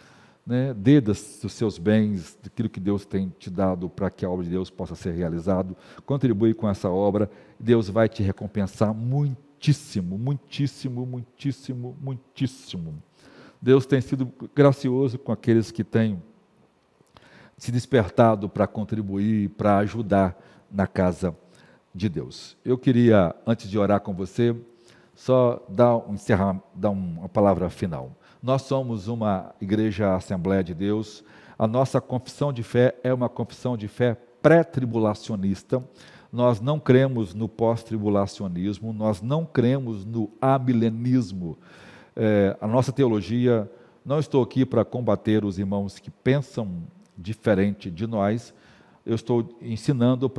né? Dê dos seus bens, daquilo que Deus tem te dado para que a obra de Deus possa ser realizada. Contribui com essa obra, Deus vai te recompensar muitíssimo, muitíssimo, muitíssimo, muitíssimo. Deus tem sido gracioso com aqueles que têm se despertado para contribuir, para ajudar na casa de Deus. Eu queria, antes de orar com você, só dar uma palavra final. Nós somos uma igreja Assembleia de Deus. A nossa confissão de fé é uma confissão de fé pré-tribulacionista. Nós não cremos no pós-tribulacionismo, nós não cremos no amilenismo. A nossa teologia, não estou aqui para combater os irmãos que pensam diferente de nós, eu estou ensinando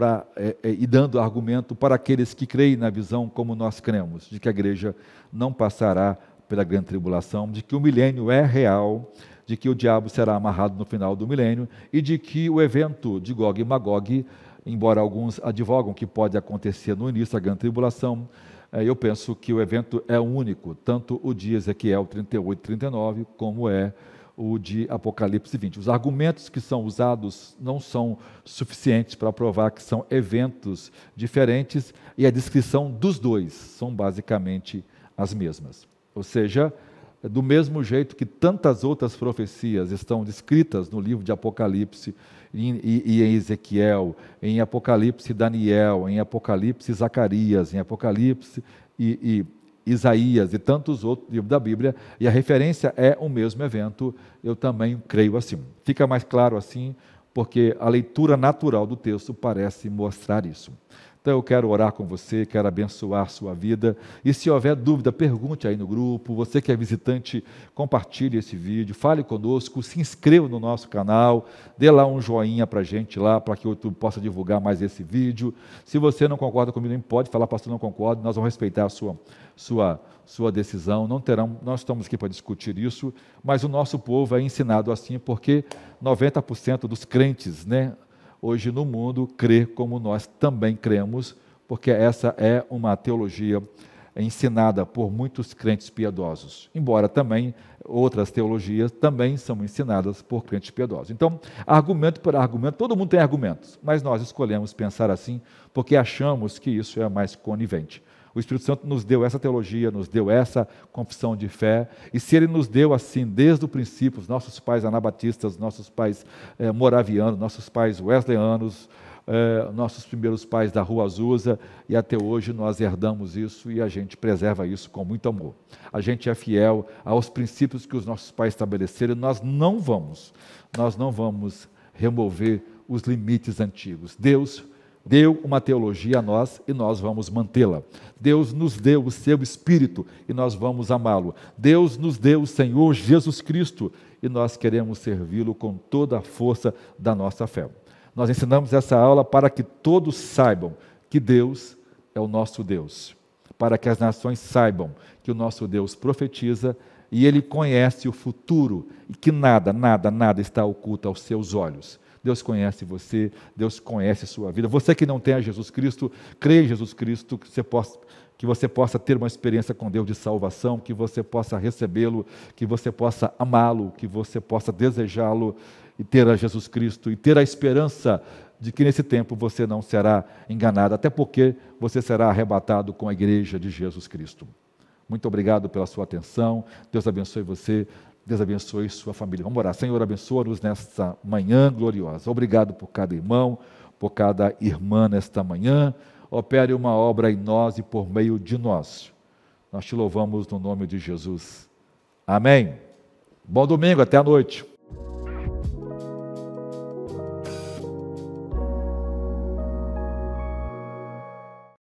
e dando argumento para aqueles que creem na visão como nós cremos, de que a igreja não passará pela grande tribulação, de que o milênio é real, de que o diabo será amarrado no final do milênio e de que o evento de Gog e Magog, embora alguns advogam que pode acontecer no início da grande tribulação, eu penso que o evento é único, tanto o de Ezequiel 38 e 39, como é o de Apocalipse 20. Os argumentos que são usados não são suficientes para provar que são eventos diferentes e a descrição dos dois são basicamente as mesmas. Ou seja, do mesmo jeito que tantas outras profecias estão descritas no livro de Apocalipse e em Ezequiel, em Apocalipse Daniel, em Apocalipse Zacarias, em Apocalipse e Isaías e tantos outros livros da Bíblia, e a referência é o mesmo evento, eu também creio assim. Fica mais claro assim, porque a leitura natural do texto parece mostrar isso. Então eu quero orar com você, quero abençoar sua vida, e se houver dúvida, pergunte aí no grupo, você que é visitante, compartilhe esse vídeo, fale conosco, se inscreva no nosso canal, dê lá um joinha para a gente lá, para que o YouTube possa divulgar mais esse vídeo. Se você não concorda comigo, nem pode falar, pastor, não concordo, nós vamos respeitar a sua decisão, nós estamos aqui para discutir isso, mas o nosso povo é ensinado assim, porque 90% dos crentes, né, hoje no mundo, crê como nós também cremos, porque essa é uma teologia ensinada por muitos crentes piedosos, embora também outras teologias também são ensinadas por crentes piedosos. Então, argumento por argumento, todo mundo tem argumentos, mas nós escolhemos pensar assim, porque achamos que isso é mais conivente. O Espírito Santo nos deu essa teologia, nos deu essa confissão de fé, e se Ele nos deu assim, desde o princípio, os nossos pais anabatistas, nossos pais moravianos, nossos pais wesleyanos, nossos primeiros pais da Rua Azusa, e até hoje nós herdamos isso e a gente preserva isso com muito amor. A gente é fiel aos princípios que os nossos pais estabeleceram, e nós não vamos remover os limites antigos. Deus deu uma teologia a nós e nós vamos mantê-la. Deus nos deu o seu Espírito e nós vamos amá-lo. Deus nos deu o Senhor Jesus Cristo e nós queremos servi-lo com toda a força da nossa fé. Nós ensinamos essa aula para que todos saibam que Deus é o nosso Deus, para que as nações saibam que o nosso Deus profetiza e Ele conhece o futuro e que nada está oculto aos seus olhos. Deus conhece você, Deus conhece a sua vida. Você que não tem a Jesus Cristo, crê em Jesus Cristo, que você possa ter uma experiência com Deus de salvação, que você possa recebê-lo, que você possa amá-lo, que você possa desejá-lo e ter a Jesus Cristo e ter a esperança de que nesse tempo você não será enganado, até porque você será arrebatado com a igreja de Jesus Cristo. Muito obrigado pela sua atenção, Deus abençoe você, Deus abençoe sua família. Vamos orar. Senhor, abençoa-nos nesta manhã gloriosa. Obrigado por cada irmão, por cada irmã nesta manhã. Opere uma obra em nós e por meio de nós. Nós te louvamos no nome de Jesus. Amém. Bom domingo, até a noite.